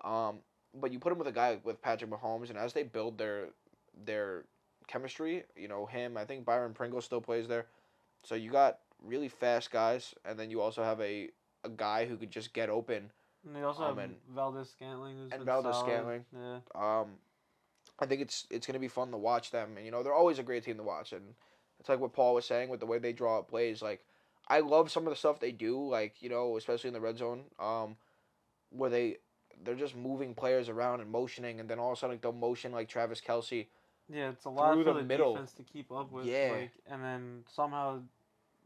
Um, but you put him with a guy with Patrick Mahomes, and as they build their chemistry, him. I think Byron Pringle still plays there. So you got really fast guys, and then you also have a guy who could just get open. And they also have And Valdez Scantling, who's and been Valdez solid. Scantling. Yeah. I think it's gonna be fun to watch them, and they're always a great team to watch, and it's like what Paul was saying with the way they draw up plays. Like, I love some of the stuff they do, like especially in the red zone, where they're just moving players around and motioning, and then all of a sudden like, they'll motion like Travis Kelsey Yeah, it's a lot through for the the middle. defense to keep up with. Yeah. Like, and then somehow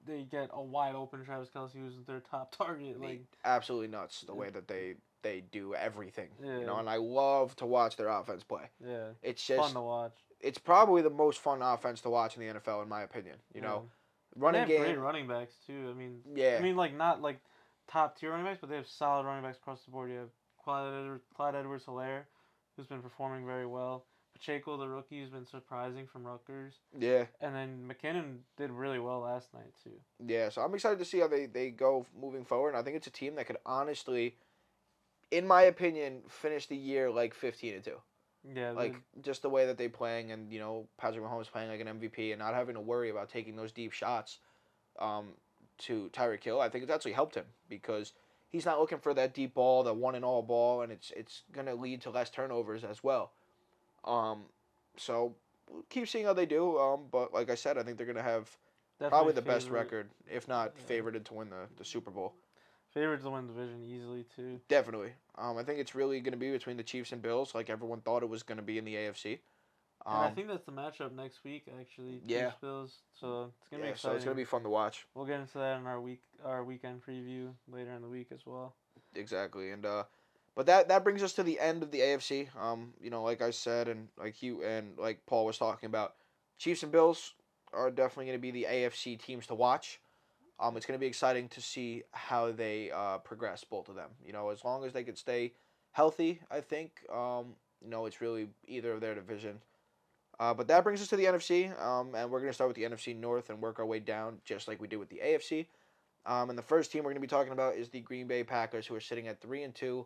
they get a wide open Travis Kelsey, who's their top target. Like, absolutely nuts the way that they do everything. Yeah. And I love to watch their offense play. Yeah. It's just fun to watch. It's probably the most fun offense to watch in the NFL, in my opinion. Running they have game. great running backs too. Yeah. Like not like top tier running backs, but they have solid running backs across the board. You have Clyde Edwards-Helaire, who's been performing very well. Pacheco, the rookie, who's been surprising from Rutgers. Yeah. And then McKinnon did really well last night too. Yeah, so I'm excited to see how they go moving forward. And I think it's a team that could honestly, in my opinion, finish the year like 15-2. Yeah, like just the way that they playing, and Patrick Mahomes playing like an MVP and not having to worry about taking those deep shots to Tyreek Hill. I think it's actually helped him because he's not looking for that deep ball, the one and all ball, and it's gonna lead to less turnovers as well. So we'll keep seeing how they do. But like I said, I think they're gonna have probably the best record, if not favorited to win the Super Bowl. Favorites to win the division easily too. Definitely. I think it's really going to be between the Chiefs and Bills, like everyone thought it was going to be in the AFC. And I think that's the matchup next week, actually. Yeah. Chiefs Bills. So it's gonna be exciting. So it's going to be fun to watch. We'll get into that in our weekend preview later in the week as well. Exactly, and but that brings us to the end of the AFC. Like I said, and like Paul was talking about, Chiefs and Bills are definitely going to be the AFC teams to watch. It's going to be exciting to see how they progress, both of them. As long as they can stay healthy, I think, it's really either of their division. But that brings us to the NFC, and we're going to start with the NFC North and work our way down, just like we did with the AFC. And the first team we're going to be talking about is the Green Bay Packers, who are sitting at 3-2.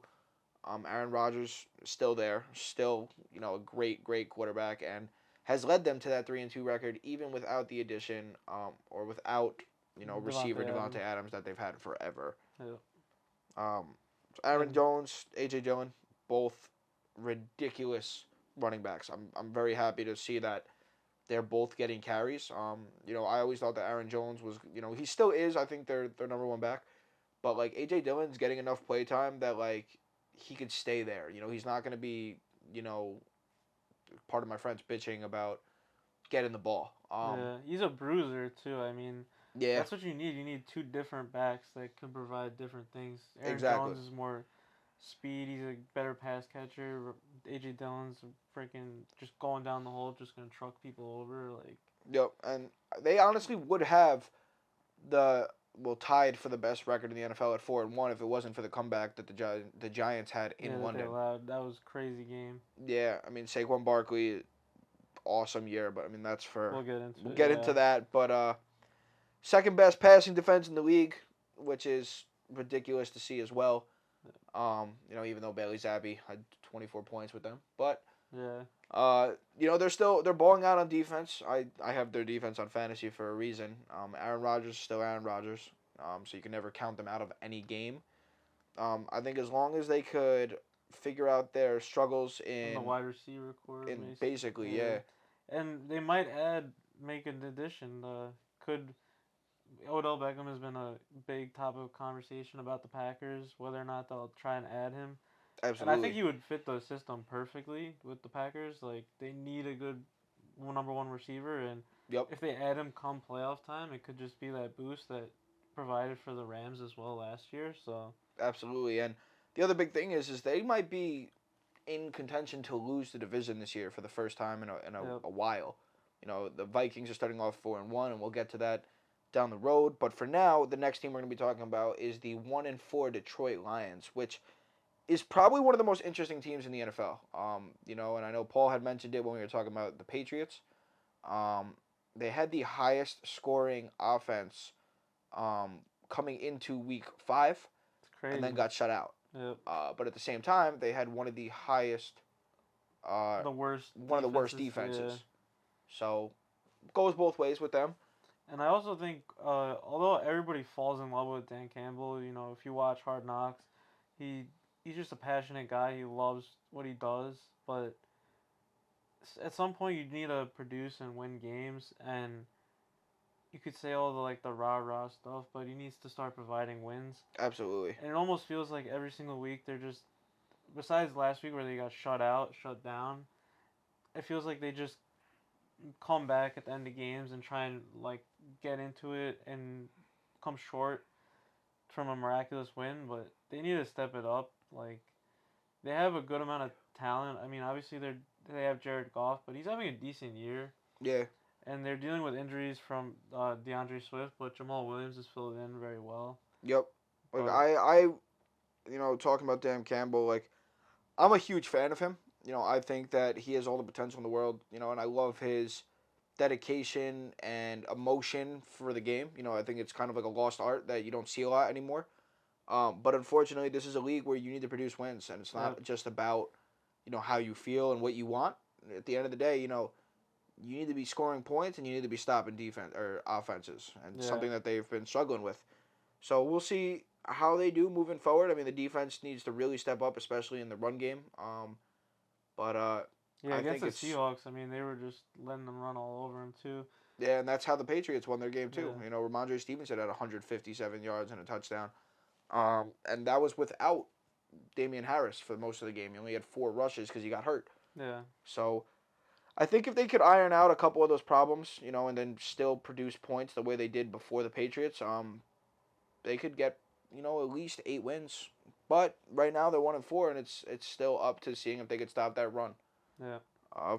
Aaron Rodgers is still there, still, a great quarterback, and has led them to that 3-2 record, even without the addition, or without receiver Devontae Adams that they've had forever. Yeah. Aaron Jones, A.J. Dillon, both ridiculous running backs. I'm very happy to see that they're both getting carries. I always thought that Aaron Jones was, he still is. I think they're number one back, but like A.J. Dillon's getting enough play time that like he could stay there. He's not going to be, part of my friends bitching about getting the ball. He's a bruiser too. Yeah. That's what you need. You need two different backs that can provide different things. Aaron Jones is more speed. He's a better pass catcher. A.J. Dillon's freaking just going down the hole, just going to truck people over. Yep, and they honestly would have tied for the best record in the NFL at 4-1 if it wasn't for the comeback that the Giants had in London. That was a crazy game. Yeah, Saquon Barkley, awesome year, but that's for we'll get into that. But second best passing defense in the league, which is ridiculous to see as well. Even though Bailey Zappi had 24 points with them, but they're balling out on defense. I have their defense on fantasy for a reason. Aaron Rodgers is still Aaron Rodgers, so you can never count them out of any game. I think as long as they could figure out their struggles in the wide receiver core, basically, yeah. And they might make an addition. Odell Beckham has been a big topic of conversation about the Packers, whether or not they'll try and add him. Absolutely. And I think he would fit the system perfectly with the Packers. Like, they need a good number one receiver, and if they add him come playoff time, it could just be that boost that provided for the Rams as well last year. So absolutely, and the other big thing is they might be in contention to lose the division this year for the first time in a while. The Vikings are starting off 4-1, and we'll get to that down the road. But for now, the next team we're going to be talking about is the 1-4 Detroit Lions, which is probably one of the most interesting teams in the NFL. And I know Paul had mentioned it when we were talking about the Patriots. They had the highest scoring offense coming into week 5, it's crazy. and then got shut out. Yep. But at the same time, they had one of the highest, The worst one of the worst defenses. Yeah. defenses. So goes both ways with them. And I also think, although everybody falls in love with Dan Campbell, if you watch Hard Knocks, he he's just a passionate guy. He loves what he does, but at some point you need to produce and win games. And you could say all the the rah rah stuff, but he needs to start providing wins. Absolutely. And it almost feels like every single week they're just, besides last week where they got shut out, shut down. It feels like they just come back at the end of games and try and get into it and come short from a miraculous win, but they need to step it up. Like, they have a good amount of talent. I mean, obviously they have Jared Goff, but he's having a decent year, Yeah. and they're dealing with injuries from DeAndre Swift, but Jamal Williams has filled in very well. Yep. Like But talking about Dan Campbell, like I'm a huge fan of him. I think that he has all the potential in the world. And I love his dedication and emotion for the game. I think it's kind of like a lost art that you don't see a lot anymore. But unfortunately, this is a league where you need to produce wins, and it's yep, not just about how you feel and what you want. At the end of the day, you need to be scoring points and you need to be stopping defense or offenses, and yeah, something that they've been struggling with. So we'll see how they do moving forward. I mean, the defense needs to really step up, especially in the run game. But yeah. I Against think the it's Seahawks, I mean, they were just letting them run all over him too. yeah, and that's how the Patriots won their game too. Yeah, Ramondre Stevenson had 157 yards and a touchdown, and that was without Damian Harris for most of the game. He only had 4 rushes because he got hurt. yeah, So I think if they could iron out a couple of those problems, and then still produce points the way they did before the Patriots, they could get at least 8 wins. But right now they're 1-4, and it's still up to seeing if they could stop that run. yeah.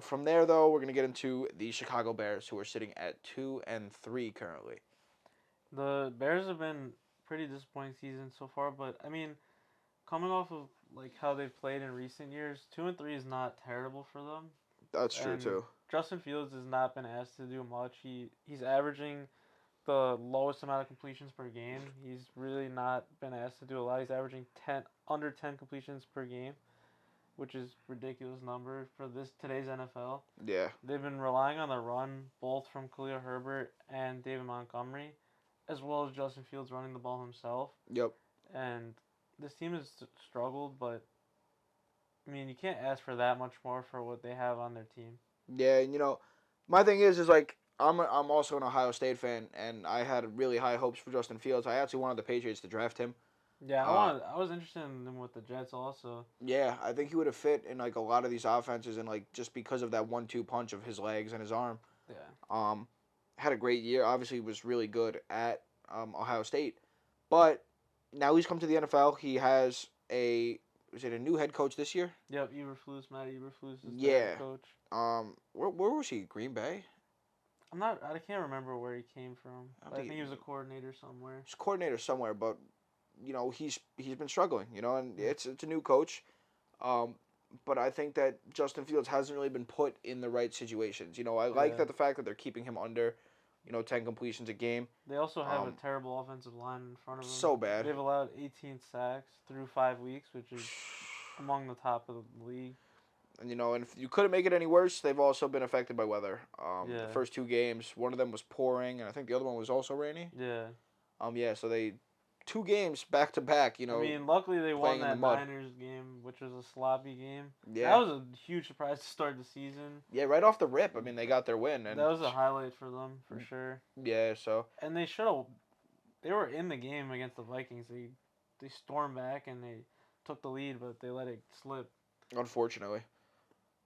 From there, though, we're gonna get into the Chicago Bears, who are sitting at 2-3 currently. The Bears have been pretty disappointing season so far, but I mean, coming off of how they've played in recent years, 2-3 is not terrible for them. That's true And too. Justin Fields has not been asked to do much. He's averaging the lowest amount of completions per game. He's really not been asked to do a lot. He's averaging under 10 completions per game, which is ridiculous number for today's NFL. Yeah. They've been relying on the run both from Khalil Herbert and David Montgomery, as well as Justin Fields running the ball himself. Yep. And this team has struggled, but I mean, you can't ask for that much more for what they have on their team. Yeah, and my thing is like I'm also an Ohio State fan, and I had really high hopes for Justin Fields. I actually wanted the Patriots to draft him. Yeah, Uh, I was interested in them with the Jets also. yeah, I think he would have fit in like a lot of these offenses, and like just because of that 1-2 punch of his legs and his arm. Yeah. Um, had a great year. Obviously, was really good at Ohio State, but now he's come to the NFL. He has is it a new head coach this year? Yep, Matt Eberflus is the head Yeah. coach. Where was he? Green Bay. I can't remember where he came from. I But I think think he was a coordinator somewhere. he's coordinator somewhere, but he's been struggling. And Mm. it's a new coach. Um, but I think that Justin Fields hasn't really been put in the right situations. I like Yeah. that the fact that they're keeping him under, 10 completions a game. They also have a Um, terrible offensive line in front of them. so bad. They've allowed 18 sacks through 5 weeks, which is among the top of the league. And if you couldn't make it any worse, they've also been affected by weather. The Yeah. first 2 games, one of them was pouring, and I think the other one was also rainy. Yeah. Yeah, so they 2 games back to back. I mean, luckily they won playing in the that mud. Niners game, which was a sloppy game. Yeah. That was a huge surprise to start the season. Yeah, right off the rip. I mean, they got their win, and That was a highlight for them for sure. yeah. So And they should have. They were in the game against the Vikings. They stormed back and they took the lead, but they let it slip. unfortunately,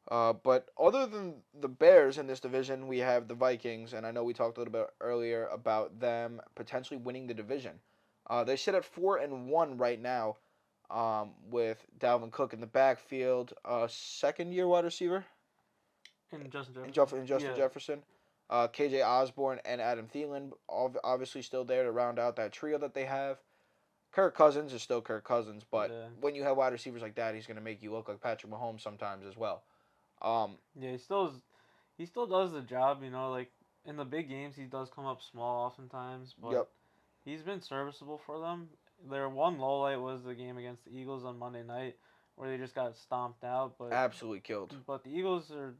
but other than the Bears in this division, we have the Vikings, and I know we talked a little bit earlier about them potentially winning the division. They sit at 4-1 right now, with Dalvin Cook in the backfield, second-year wide receiver And Justin in Jefferson. Justin Jefferson, KJ Osborne and Adam Thielen, obviously still there to round out that trio that they have. Kirk Cousins is still Kirk Cousins, but Yeah. when you have wide receivers like that, he's going to make you look like Patrick Mahomes sometimes as well. Yeah, he still does the job. Like in the big games, he does come up small oftentimes, but Yep. he's been serviceable for them. Their one low light was the game against the Eagles on Monday night, where they just got stomped out. Absolutely killed. But the Eagles are a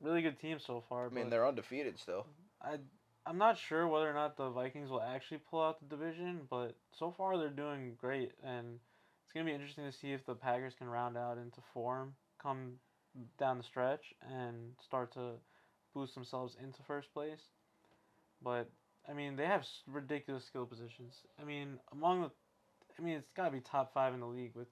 really good team so far. I mean, But they're undefeated still. I I'm not sure whether or not the Vikings will actually pull out the division, but so far they're doing great, and it's gonna be interesting to see if the Packers can round out into form, come down the stretch, and start to boost themselves into first place. But I mean, they have ridiculous skill positions. I mean, it's gotta be top five in the league with,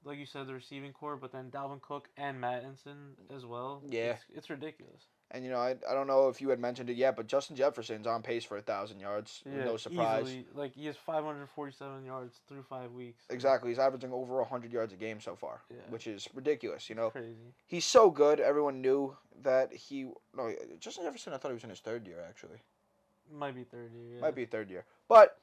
like you said, the receiving core, but then Dalvin Cook and Mattinson as well. Yeah. It's ridiculous. And I don't know if you had mentioned it yet, but Justin Jefferson's on pace for 1,000 yards. Yeah, No surprise. easily. Like he has 547 yards through 5 weeks. Exactly. He's averaging over 100 yards a game so far, Yeah, which is ridiculous. it's crazy. He's so good. Everyone knew that he. No, Justin Jefferson. I thought he was in his third year actually. Might be 30. Yeah. Might be third year, but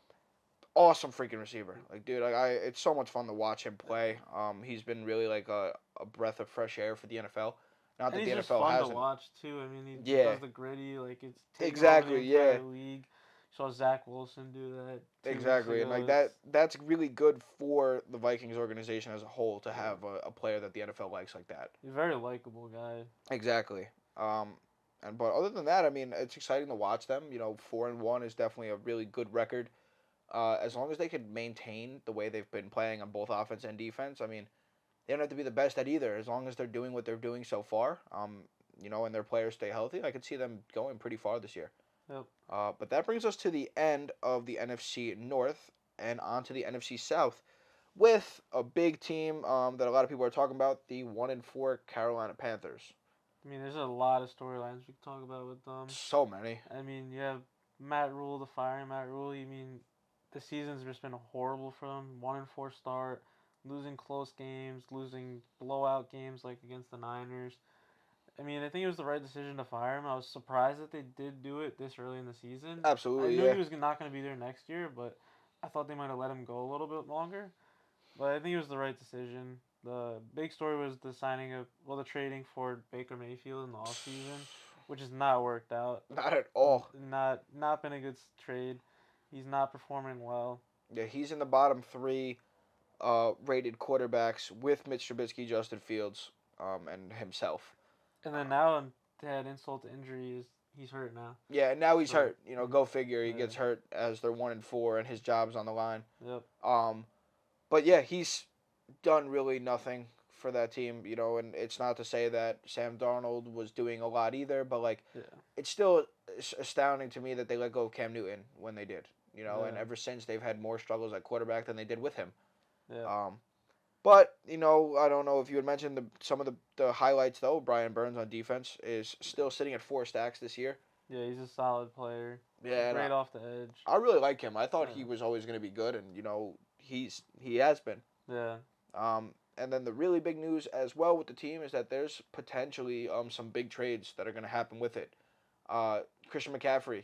awesome freaking receiver. Like, dude, it's so much fun to watch him play. He's been really like a breath of fresh air for the NFL. Not And that he's the just NFL fun hasn't. to watch too. I mean, he Yeah. does the gritty, like it's taking Exactly, over the yeah. entire league. Saw Zach Wilson do that. 2 weeks Exactly, and ago. like that's really good for the Vikings organization as a whole to have a player that the NFL likes like that. He's a very likable guy. Exactly. But other than that, I mean, it's exciting to watch them. 4-1 is definitely a really good record. As long as they can maintain the way they've been playing on both offense and defense, I mean, they don't have to be the best at either. As long as they're doing what they're doing so far, and their players stay healthy, I could see them going pretty far this year. Yep. But that brings us to the end of the NFC North and on to the NFC South with a big team that a lot of people are talking about, the 1-4 Carolina Panthers. I mean, there's a lot of storylines we can talk about with them. So many. I mean, you have Matt Rule, the firing Matt Rule. You mean, the season's just been horrible for them. 1-4 start, losing close games, losing blowout games like against the Niners. I mean, I think it was the right decision to fire him. I was surprised that they did do it this early in the season. Absolutely, I knew yeah. he was not going to be there next year, but I thought they might have let him go a little bit longer. But I think it was the right decision. The big story was the trading for Baker Mayfield in the offseason, which has not worked out. Not at all. Not been a good trade. He's not performing well. Yeah, he's in the bottom three rated quarterbacks with Mitch Trubisky, Justin Fields, and himself. And then now, to add insult to injury, he's hurt now. Yeah, and now he's hurt. Go figure. He Yeah. gets hurt as they're 1-4, and his job's on the line. Yep. But yeah, he's done really nothing for that team. And it's not to say that Sam Darnold was doing a lot either, but it's still astounding to me that they let go of Cam Newton when they did. And ever since they've had more struggles at quarterback than they did with him. Yeah. But, I don't know if you had mentioned some of the highlights, though. Brian Burns on defense is still sitting at 4 stacks this year. Yeah, he's a solid player. Yeah, Great off the edge. I really like him. I thought he was always going to be good, and, he has been. Yeah. And then the really big news as well with the team is that there's potentially some big trades that are going to happen with it. Christian McCaffrey,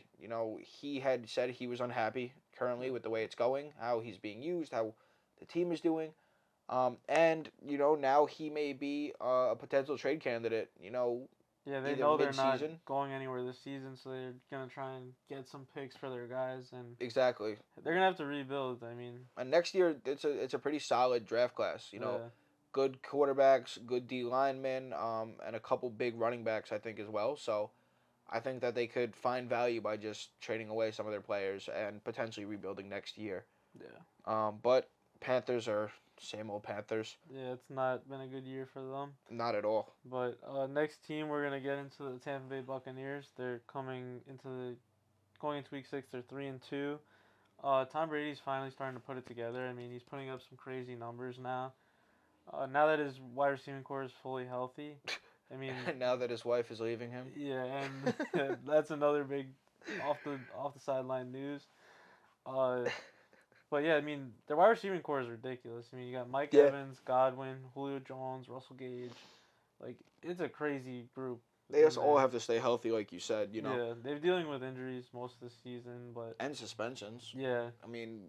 he had said he was unhappy currently with the way it's going, how he's being used, how the team is doing. And now he may be a potential trade candidate, Yeah, they either know they're not mid-season. going anywhere this season, so they're going to try and get some picks for their guys, and Exactly. they're going to have to rebuild. I mean, And next year, it's a pretty solid draft class, Good quarterbacks, good D linemen, and a couple big running backs, I think, as well. So I think that they could find value by just trading away some of their players and potentially rebuilding next year. Yeah. But Panthers are same old Panthers. Yeah, it's not been a good year for them. Not at all. But next team, we're going to get into the Tampa Bay Buccaneers. They're going into week 6, they're 3-2. Tom Brady's finally starting to put it together. I mean, he's putting up some crazy numbers now. Now that his wide receiving core is fully healthy, I mean, now that his wife is leaving him. yeah, and that's another big off the sideline news. But yeah, I mean, their wide receiving core is ridiculous. I mean, you got Mike Evans, Godwin, Julio Jones, Russell Gage. Like, it's a crazy group. They just all have to stay healthy, like you said, Yeah, they're dealing with injuries most of the season, but and suspensions. yeah. I mean,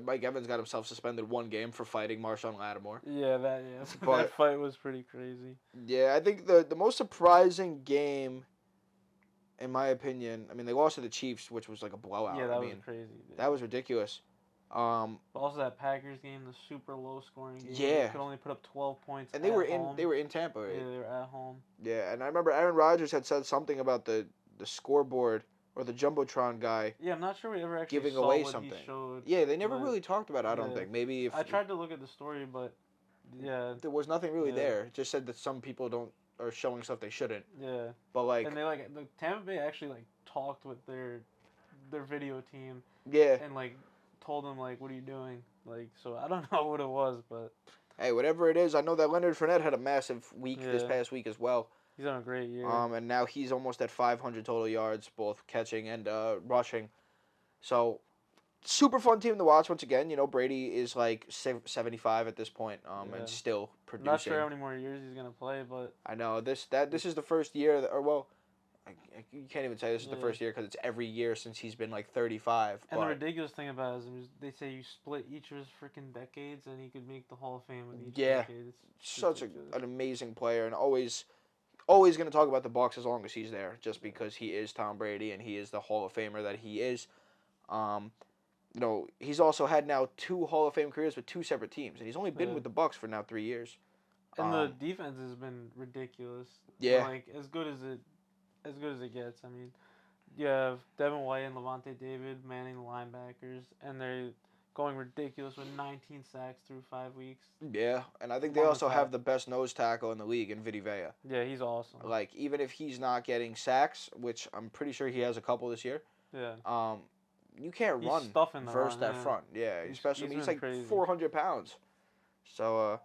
Mike Evans got himself suspended 1 game for fighting Marshawn Lattimore. Yeah, that But- fight was pretty crazy. Yeah, I think the most surprising game, in my opinion, I mean, they lost to the Chiefs, which was like a blowout. Yeah, that I was mean, crazy. that was ridiculous. But also that Packers game, the super low scoring game. They Yeah, could only put up 12 points and at home. they were in Tampa. Right? Yeah, they were at home. Yeah, and I remember Aaron Rodgers had said something about the scoreboard or the jumbotron guy Yeah, I'm not sure we ever actually giving saw away what he something. showed. Yeah, they never But really talked about it, I don't yeah, think. Maybe if I tried to look at the story, but yeah, there was nothing really yeah, there. It just said that some people don't are showing stuff they shouldn't. yeah. But like, And they the Tampa Bay actually talked with their video team yeah, and told them what are you doing? So I don't know what it was, but hey, whatever it is, I know that Leonard Fournette had a massive week this yeah, past week as well. he's having a great year. And now he's almost at 500 total yards, both catching and rushing. So super fun team to watch once again. You know, Brady is like 75 at this point, Yeah. and still producing. Not sure how many more years he's gonna play, but I know this is the first year, you can't even say this is the first year because it's every year since he's been like 35. And the ridiculous thing about it is they say you split each of his freaking decades, and he could make the Hall of Fame with each decade. It's such ridiculous. an amazing player, and always going to talk about the Bucs as long as he's there, just because he is Tom Brady and he is the Hall of Famer that he is. You know, he's also had now 2 Hall of Fame careers with 2 separate teams, and he's only been with the Bucs for now 3 years. And the defense has been ridiculous. Yeah. As good as it gets. I mean, you have Devin White and Levante David manning the linebackers, and they're going ridiculous with 19 sacks through 5 weeks. Yeah, and I think they also have the best nose tackle in the league in Vidi Vea. Yeah, he's awesome. Like, even if he's not getting sacks, which I'm pretty sure he has a couple this year. Yeah. You can't run versus that front. Yeah, especially he's like crazy. 400 pounds. So,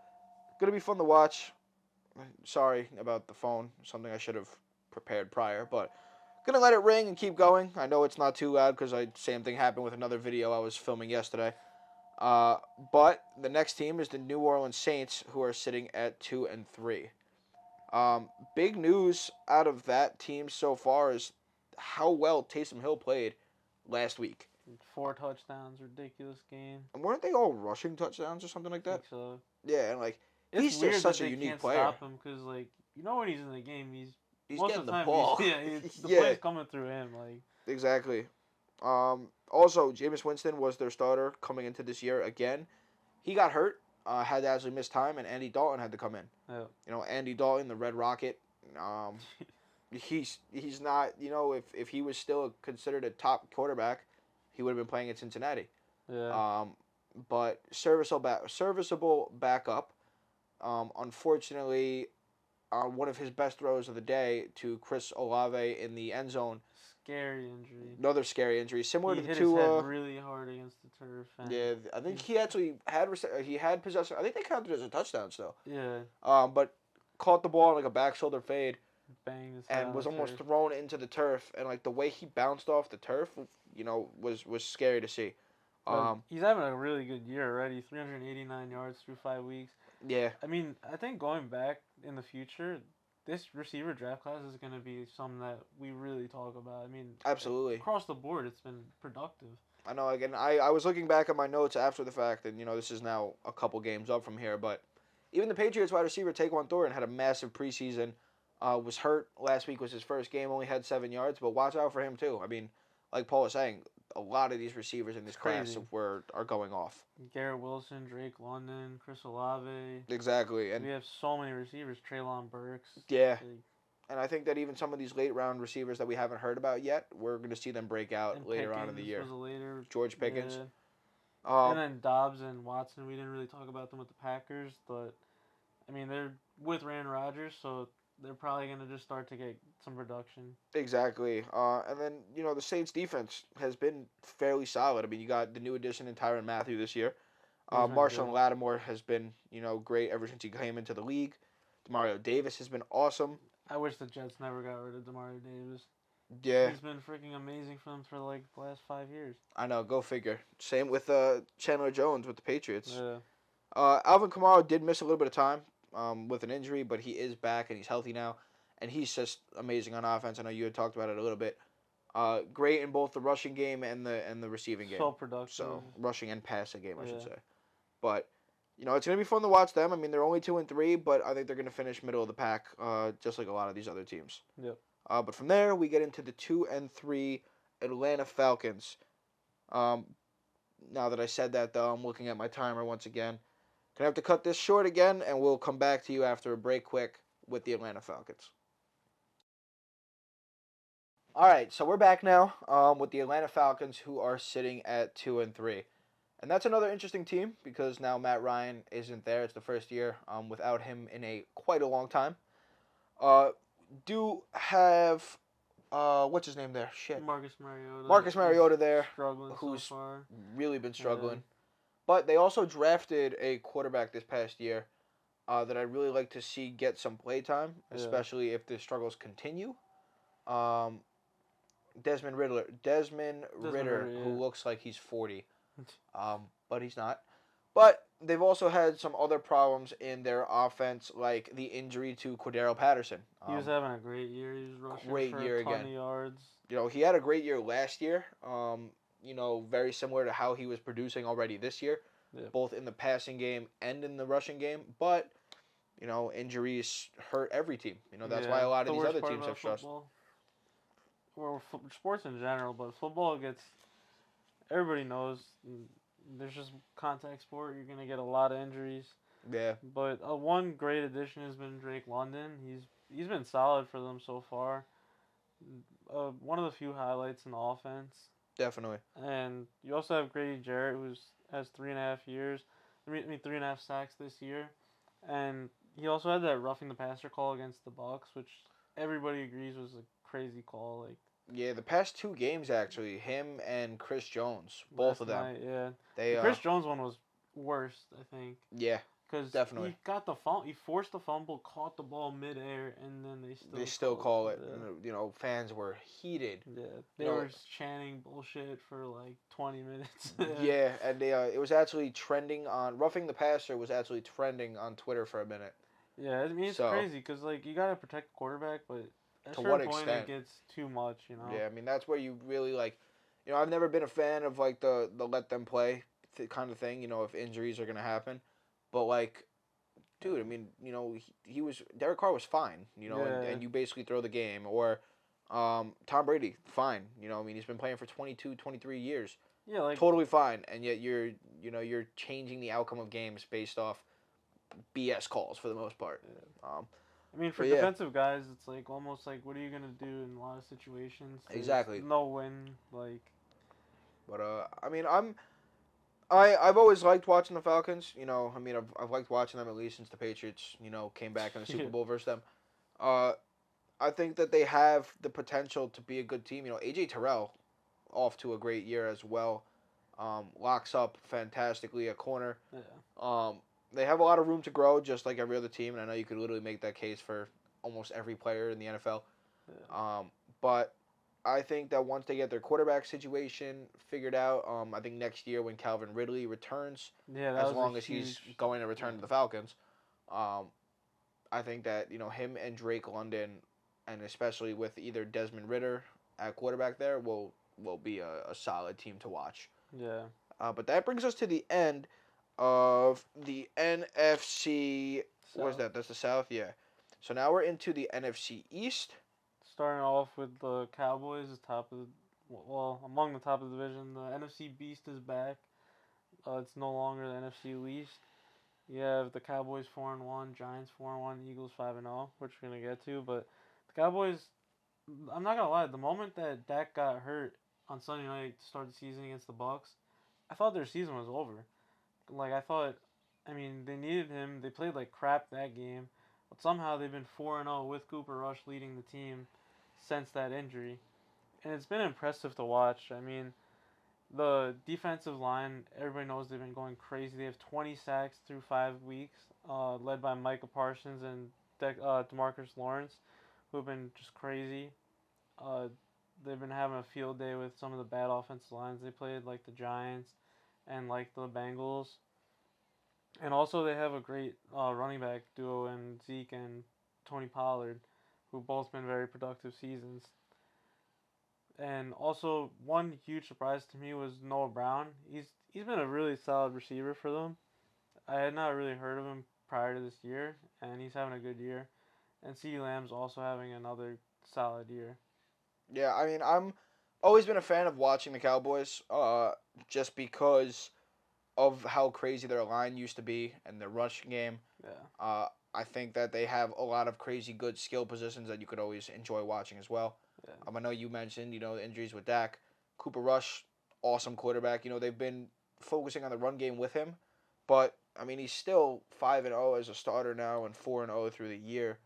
gonna be fun to watch. Sorry about the phone. Something I should have prepared prior, but gonna let it ring and keep going. I know it's not too loud because same thing happened with another video I was filming yesterday. But the next team is the New Orleans Saints, who are sitting at 2-3. Big news out of that team so far is how well Taysom Hill played last week. 4 touchdowns, ridiculous game. And weren't they all rushing touchdowns or something like that? I think so. Yeah, and it's he's just such a unique player. Stop him because when he's in the game, he's most getting of the time, ball. The play's coming through him. Exactly. Also, Jameis Winston was their starter coming into this year again. He got hurt, had to actually miss time, and Andy Dalton had to come in. Yeah. You know, Andy Dalton, the Red Rocket. He's not, if he was still considered a top quarterback, he would have been playing at Cincinnati. Yeah. But serviceable backup. Unfortunately, one of his best throws of the day to Chris Olave in the end zone. Scary injury. Another scary injury, similar he to hit the two. His head really hard against the turf. Yeah, I think he actually had possession. I think they counted as a touchdown still. Yeah. But caught the ball on a back shoulder fade. Banged his and was almost thrown into the turf, and the way he bounced off the turf, was scary to see. He's having a really good year already. 389 yards through 5 weeks. Yeah. I mean, I think going back in the future, this receiver draft class is going to be something that we really talk about. I mean, absolutely. Across the board, it's been productive. I know. Again, I was looking back at my notes after the fact, and this is now a couple games up from here, but even the Patriots wide receiver Taquan Thornton had a massive preseason. Was hurt last week. Was his first game. Only had 7 yards, but watch out for him too. I mean, like Paul was saying, a lot of these receivers in this class are going off. Garrett Wilson, Drake London, Chris Olave. Exactly, and we have so many receivers. Treylon Burks. Yeah, and I think that even some of these late round receivers that we haven't heard about yet, we're going to see them break out later on in the year. George Pickens. Yeah. And then Dobbs and Watson. We didn't really talk about them with the Packers, but I mean they're with Aaron Rodgers, so they're probably going to just start to get some production. Exactly. And then, the Saints defense has been fairly solid. I mean, you got the new addition in Tyrann Mathieu this year. Marshawn Lattimore has been, great ever since he came into the league. Demario Davis has been awesome. I wish the Jets never got rid of Demario Davis. Yeah. He's been freaking amazing for them for the last 5 years. I know, go figure. Same with Chandler Jones with the Patriots. Yeah. Alvin Kamara did miss a little bit of time. With an injury, but he is back and he's healthy now, and he's just amazing on offense. I know you had talked about it a little bit. Great in both the rushing game and the receiving game. So productive. So rushing and passing game, I should say. But it's gonna be fun to watch them. I mean, they're only 2-3, but I think they're gonna finish middle of the pack, just like a lot of these other teams. Yep. But from there, we get into the 2-3 Atlanta Falcons. Now that I said that, though, I'm looking at my timer once again. Gonna have to cut this short again, and we'll come back to you after a break quick with the Atlanta Falcons. All right, so we're back now with the Atlanta Falcons, who are sitting at 2-3, and that's another interesting team because now Matt Ryan isn't there. It's the first year without him in a quite a long time. Uh, do have what's his name there? Shit, Marcus Mariota Marcus is Mariota there, struggling so who's far. really been Yeah. struggling. But they also drafted a quarterback this past year that I'd really like to see get some play time, Yeah. especially if the struggles continue. Um, Desmond Ritter, who Yeah. looks like he's 40, but he's not. But they've also had some other problems in their offense, like the injury to Cordero Patterson. He was having a great year. He was rushing Great for year a ton again. of yards. He had a great year last year. Very similar to how he was producing already this year, Yeah. both in the passing game and in the rushing game. But injuries hurt every team. That's why a lot of these other teams have struggled. Football, or sports in general, but football gets, everybody knows, there's just contact sport. You're gonna get a lot of injuries. Yeah, But one great addition has been Drake London. He's been solid for them so far. One of the few highlights in the offense. definitely. And you also have Grady Jarrett, who has 3.5 years. I mean, 3.5 sacks this year, and he also had that roughing the passer call against the Bucks, which everybody agrees was a crazy call. Like Yeah, the past two games actually, him and Chris Jones, both last of them. night, yeah. They The Chris Jones one was worst, I think, yeah, because definitely. he forced the fumble, caught the ball midair, and then They still call it. Yeah. Fans were heated. Yeah, they were chanting bullshit for like 20 minutes. Yeah, and it was actually trending on roughing the passer was actually trending on Twitter for a minute. Yeah, I mean it's So crazy because like you gotta protect the quarterback, but at a to certain what point it extent? gets too much, you know. Yeah, I mean that's where you really like. I've never been a fan of like the let them play kind of thing. If injuries are gonna happen, but like dude, I mean, he was Derek Carr was fine, Yeah, and you basically throw the game or Tom Brady, fine, I mean, he's been playing for 22, 23 years, yeah, like totally fine, and yet you're changing the outcome of games based off BS calls for the most part. I mean for But yeah, defensive guys, it's like almost like what are you gonna do in a lot of situations? There's exactly. no win, like. But I mean, I've always liked watching the Falcons. I mean, I've liked watching them at least since the Patriots, came back in the Super Bowl versus them. Uh, I think that they have the potential to be a good team. AJ Terrell off to a great year as well. Locks up fantastically at corner. Yeah. They have a lot of room to grow, just like every other team, and I know you could literally make that case for almost every player in the NFL. Yeah. But I think that once they get their quarterback situation figured out, I think next year when Calvin Ridley returns, Yeah, that as was long a as he's huge. going to return to the Falcons, um, I think that him and Drake London, and especially with either Desmond Ritter at quarterback there, will be a solid team to watch. Yeah. But that brings us to the end of the NFC. What is So that? That's the South, yeah. So now we're into the NFC East. starting off with the Cowboys, among the top of the division. The NFC Beast is back. It's no longer the NFC Least. You have the Cowboys 4-1, Giants 4-1, Eagles 5-0, which we're gonna get to. But the Cowboys, I'm not gonna lie. The moment that Dak got hurt on Sunday night to start the season against the Bucks, I thought their season was over. Like I thought, I mean they needed him. They played like crap that game, but somehow they've been 4-0 with Cooper Rush leading the team since that injury, and it's been impressive to watch. I mean, the defensive line, everybody knows they've been going crazy. They have 20 sacks through 5 weeks, led by Micah Parsons and Demarcus Lawrence, who have been just crazy. Uh, they've been having a field day with some of the bad offensive lines they played, like the Giants and like the Bengals. And also, they have a great running back duo in Zeke and Tony Pollard, who've both been very productive seasons. And also, one huge surprise to me was Noah Brown. He's been a really solid receiver for them. I had not really heard of him prior to this year, and he's having a good year. And CeeDee Lamb's also having another solid year. Yeah, I mean, always been a fan of watching the Cowboys. Just because of how crazy their line used to be and their rushing game. Yeah. I think that they have a lot of crazy good skill positions that you could always enjoy watching as well. Yeah. I know you mentioned, the injuries with Dak. Cooper Rush, awesome quarterback. They've been focusing on the run game with him, but I mean he's still 5-0 as a starter now and 4-0 through the year.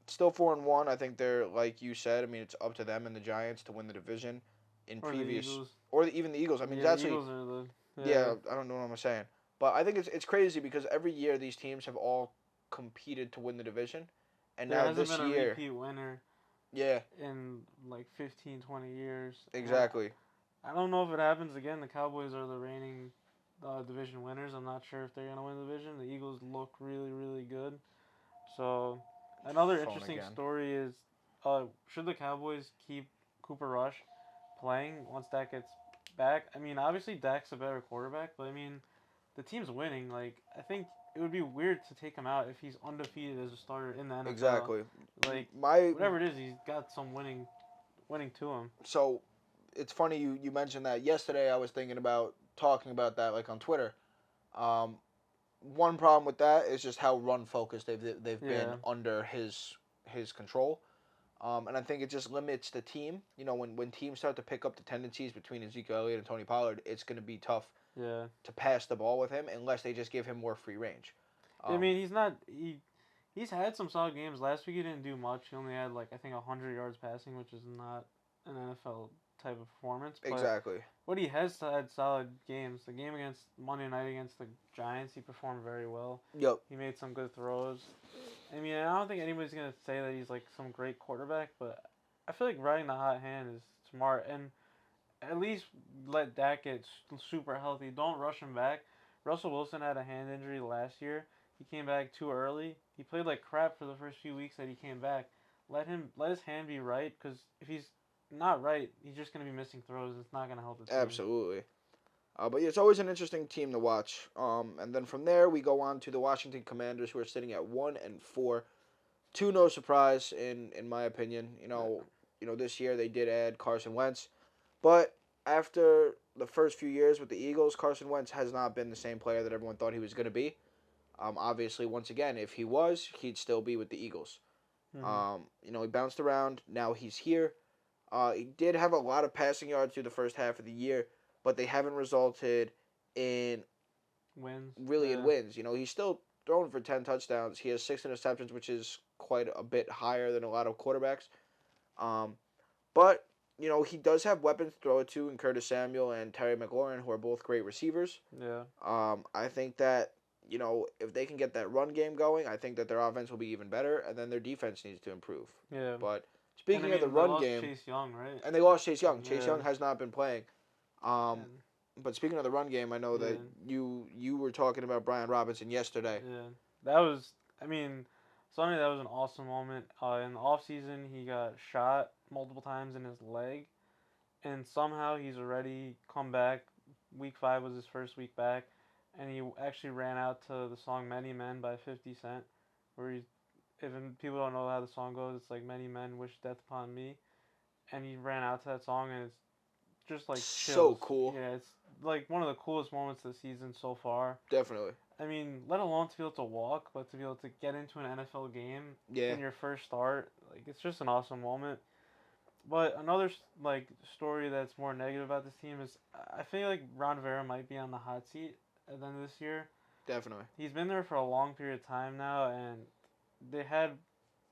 Still 4-1. I think they're like you said. I mean it's up to them and the Giants to win the division. In Or the previous Eagles. even the Eagles. I mean it's Yeah, the actually Eagles are the. Yeah. yeah. I don't know what I'm saying, but I think it's crazy because every year these teams have all competed to win the division, and There now hasn't this been a year, repeat winner yeah, in like 15, 20 years. And exactly. I don't know if it happens again. The Cowboys are the reigning division winners. I'm not sure if they're going to win the division. The Eagles look really, really good. So, another Phone interesting again. story is should the Cowboys keep Cooper Rush playing once Dak gets back? I mean, obviously Dak's a better quarterback, but I mean, the team's winning. Like, I think it would be weird to take him out if he's undefeated as a starter in the NFL. Exactly. Like, My whatever it is, he's got some winning to him. so it's funny you mentioned that. Yesterday I was thinking about talking about that like on Twitter. Um, One problem with that is just how run focused they've been Yeah. under his control. And I think it just limits the team. When teams start to pick up the tendencies between Ezekiel Elliott and Tony Pollard, it's going to be tough Yeah. to pass the ball with him unless they just give him more free range. I Um, mean, he's had some solid games. Last week he didn't do much. He only had like I think 100 yards passing, which is not an NFL type of performance. But exactly. what he has had solid games. The game against Monday night against the Giants, he performed very well. Yep. He made some good throws. I mean, I don't think anybody's gonna say that he's like some great quarterback, but I feel like riding the hot hand is smart and at least let Dak get super healthy. Don't rush him back. Russell Wilson had a hand injury last year. He came back too early. He played like crap for the first few weeks that he came back. Let his hand be right because if he's not right, he's just gonna be missing throws. It's not gonna help the team. Absolutely. But yeah, it's always an interesting team to watch. And then from there we go on to the Washington Commanders, who are sitting at 1-4. To no surprise, in my opinion. This year they did add Carson Wentz, but after the first few years with the Eagles, Carson Wentz has not been the same player that everyone thought he was going to be. Obviously, once again, if he was, he'd still be with the Eagles. Mm-hmm. He bounced around. Now he's here. He did have a lot of passing yards through the first half of the year, but they haven't resulted in Wins. really in Yeah. wins. He's still throwing for 10 touchdowns. He has 6 interceptions, which is quite a bit higher than a lot of quarterbacks. Um, but he does have weapons to throw it to in Curtis Samuel and Terry McLaurin, who are both great receivers. Yeah. I think that if they can get that run game going, I think that their offense will be even better, and then their defense needs to improve. Yeah. But And I speaking of the mean, they run lost game, Chase Young, right? and they lost Chase Young. Chase Yeah. Young has not been playing. Um, And but speaking of the run game, I know that yeah. you were talking about Brian Robinson yesterday. Yeah. That was. I mean, Sunday that was an awesome moment. In the off season, he got shot multiple times in his leg, and somehow he's already come back. Week 5 was his first week back, and he actually ran out to the song "Many Men" by 50 Cent, where he's. Even people don't know how the song goes, it's like "Many men wish death upon me," and he ran out to that song, and it's just like So chills. cool. Yeah, it's like one of the coolest moments of the season so far. Definitely. I mean, let alone to be able to walk, but to be able to get into an NFL game Yeah. in your first start, like it's just an awesome moment. But another like story that's more negative about this team is I feel like Ron Rivera might be on the hot seat at the end of this year. Definitely. He's been there for a long period of time now, and they had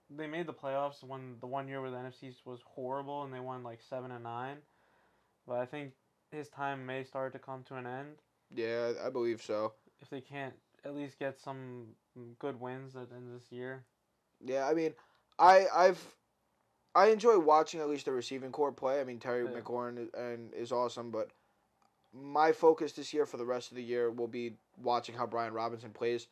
they made the playoffs when the one year where the NFC was horrible and they won like 7-9. But I think his time may start to come to an end Yeah, I believe so. if they can't at least get some good wins at the end of this year. Yeah, I mean, I've I enjoy watching at least the receiving core play. I mean, Terry Yeah. McLaurin is awesome, but my focus this year for the rest of the year will be watching how Brian Robinson plays.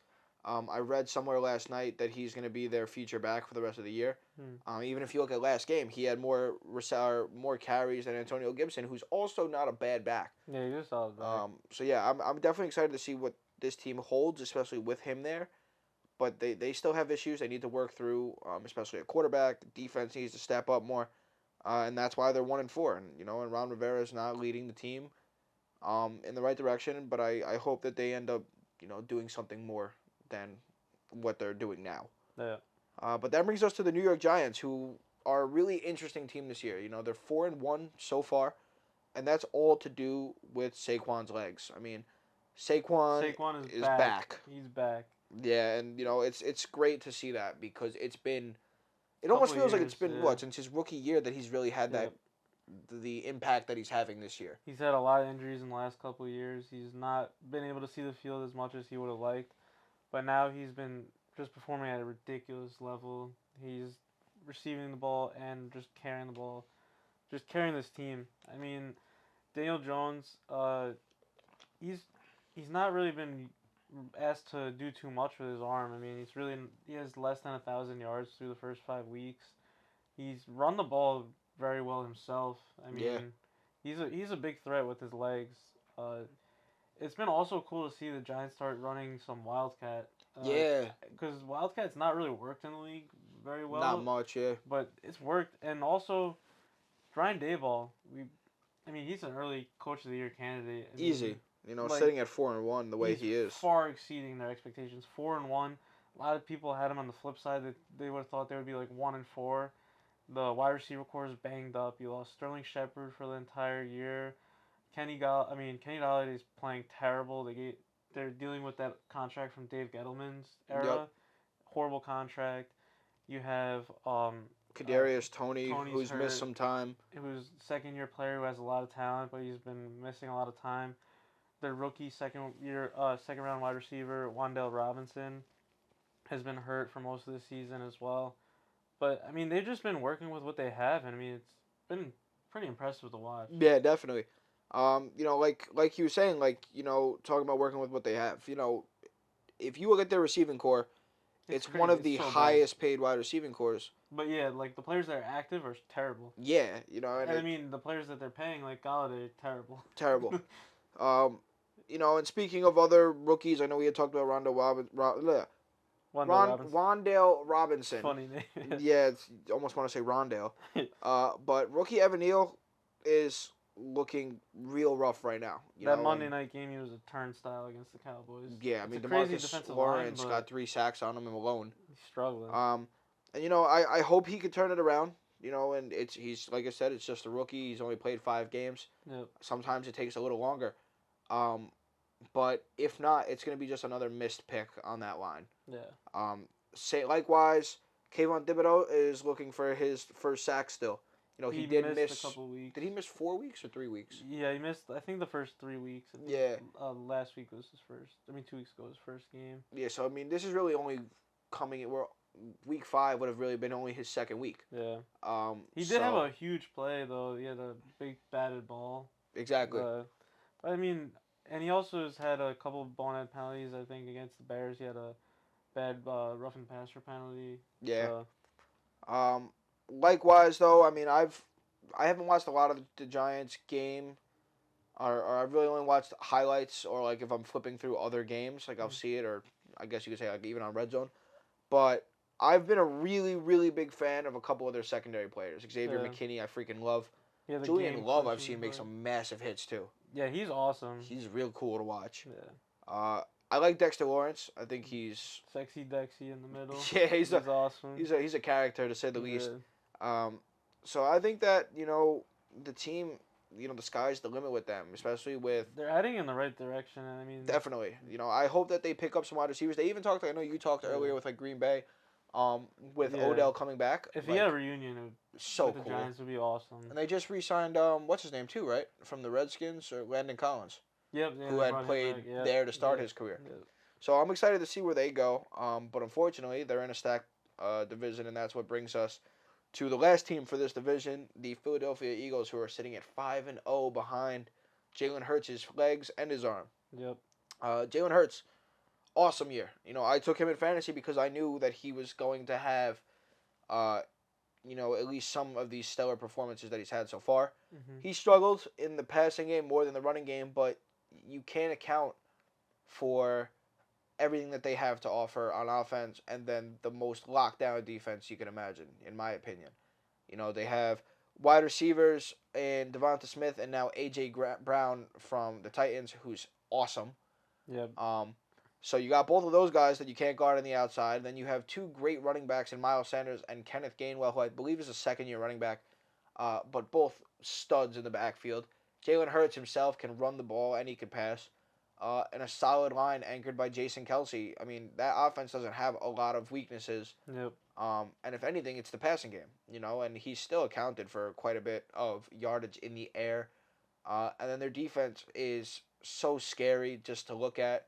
I read somewhere last night that he's going to be their feature back for the rest of the year. Hmm. Even if you look at last game, he had more carries than Antonio Gibson, who's also not a bad back. Yeah, he's a solid back. So yeah, I'm definitely excited to see what this team holds, especially with him there. But they still have issues they need to work through, especially at quarterback. The defense needs to step up more. and that's why they're 1-4. And and Ron Rivera is not leading the team in the right direction. But I hope that they end up doing something more than what they're doing now. Yeah. But that brings us to the New York Giants, who are a really interesting team this year. They're 4-1 so far, and that's all to do with Saquon's legs. I mean, Saquon is is back. back. He's back. Yeah, and it's great to see that because it Couple almost feels like it's years, been yeah. what since his rookie year that he's really had Yep. the impact that he's having this year. He's had a lot of injuries in the last couple of years. He's not been able to see the field as much as he would have liked, but now he's been just performing at a ridiculous level. He's receiving the ball and just carrying the ball, just carrying this team. I mean, Daniel Jones, he's he's not really been asked to do too much with his arm. I mean, he has less than 1,000 yards through the first 5 weeks. He's run the ball very well himself. I mean, Yeah. he's a big threat with his legs. It's been also cool to see the Giants start running some Wildcat. Yeah, Because Wildcat's not really worked in the league very well. not much. Yeah, But it's worked, and also Brian Daboll. I mean, he's an early Coach of the Year candidate. I mean, easy. like, Sitting at 4-1 the way he's he is. far exceeding their expectations. 4-1. A lot of people had him on the flip side that they would have thought they would be like 1-4. The wide receiver core is banged up. You lost Sterling Shepard for the entire year. Kenny Galladay is playing terrible. They're dealing with that contract from Dave Gettleman's era. Yep. Horrible contract. You have Kadarius Toney, Toney's who's hurt. missed some time. who's second year player who has a lot of talent, but he's been missing a lot of time. Their rookie second round wide receiver Wan'Dale Robinson has been hurt for most of the season as well. But I mean, they've just been working with what they have, and I mean, it's been pretty impressive to watch. Yeah, definitely. Like you were saying, talking about working with what they have. If you look at their receiving core, it's one crazy. of the It's so bad. highest paid wide receiving cores. But yeah, like the players that are active are terrible. Yeah, And I mean, the players that they're paying, like Galladay, are terrible. terrible. And speaking of other rookies, I know we had talked about Wan'Dale Robinson. Funny name. Yeah, almost want to say Rondale. But rookie Evan Neal is looking real rough right now. That Monday night game, he was a turnstile against the Cowboys. Yeah, I It's mean, a crazy DeMarcus defensive Lawrence line, got 3 sacks on him alone. He's struggling. And I hope he could turn it around. And he's like I said, it's just a rookie. He's only played 5 games. Yep. Sometimes it takes a little longer. But if not, it's going to be just another missed pick on that line. Yeah. Likewise, Kayvon Thibodeau is looking for his first sack still. He did missed miss a couple weeks. Did he miss 4 weeks or 3 weeks? Yeah, he missed. I think the first 3 weeks. Yeah. Last week was his first. 2 weeks ago was his first game. Yeah. So I mean, this is really only coming. Week 5 would have really been only his second week. Yeah. He did have a huge play though. He had a big batted ball. Exactly. But I mean, and he also has had a couple of bonehead penalties. I think against the Bears, he had a bad rough and passer penalty. Yeah. Likewise, though, I mean, I haven't watched a lot of the Giants game, or I've really only watched highlights, or like if I'm flipping through other games, like I'll see it, or I guess you could say like even on Red Zone. But I've been a really, really big fan of a couple of their secondary players. Xavier McKinney, I freaking love. Yeah, Julian Love, I've seen make some massive hits too. Yeah, he's awesome. He's real cool to watch. Yeah. I like Dexter Lawrence. I think he's Sexy Dexy in the middle. Yeah, he's awesome. He's a character to say the least. Yeah. So I think that the team, the sky's the limit with them, especially with. They're heading in the right direction, and I mean. Definitely, I hope that they pick up some wide receivers. They even talked. I know you talked earlier with like Green Bay, with Odell coming back. If he had a reunion, so with cool. The Giants would be awesome. And they just re-signed what's his name too, right? From the Redskins, or Landon Collins. Yep. Who had played there to start his career. Yep. So I'm excited to see where they go. But unfortunately, they're in a stacked division, and that's what brings us to the last team for this division, the Philadelphia Eagles, who are sitting at 5-0 behind Jalen Hurts' legs and his arm. Yep. Jalen Hurts, awesome year. I took him in fantasy because I knew that he was going to have, at least some of these stellar performances that he's had so far. Mm-hmm. He struggled in the passing game more than the running game, but you can't account for everything that they have to offer on offense, and then the most lockdown defense you can imagine, in my opinion. They have wide receivers and Devonta Smith, and now AJ Brown from the Titans, who's awesome. Yep. So you got both of those guys that you can't guard on the outside. Then you have two great running backs in Miles Sanders and Kenneth Gainwell, who I believe is a second-year running back, but both studs in the backfield. Jalen Hurts himself can run the ball and he can pass. And a solid line anchored by Jason Kelsey. I mean, that offense doesn't have a lot of weaknesses. Yep. And if anything, it's the passing game, and he's still accounted for quite a bit of yardage in the air. And then their defense is so scary just to look at,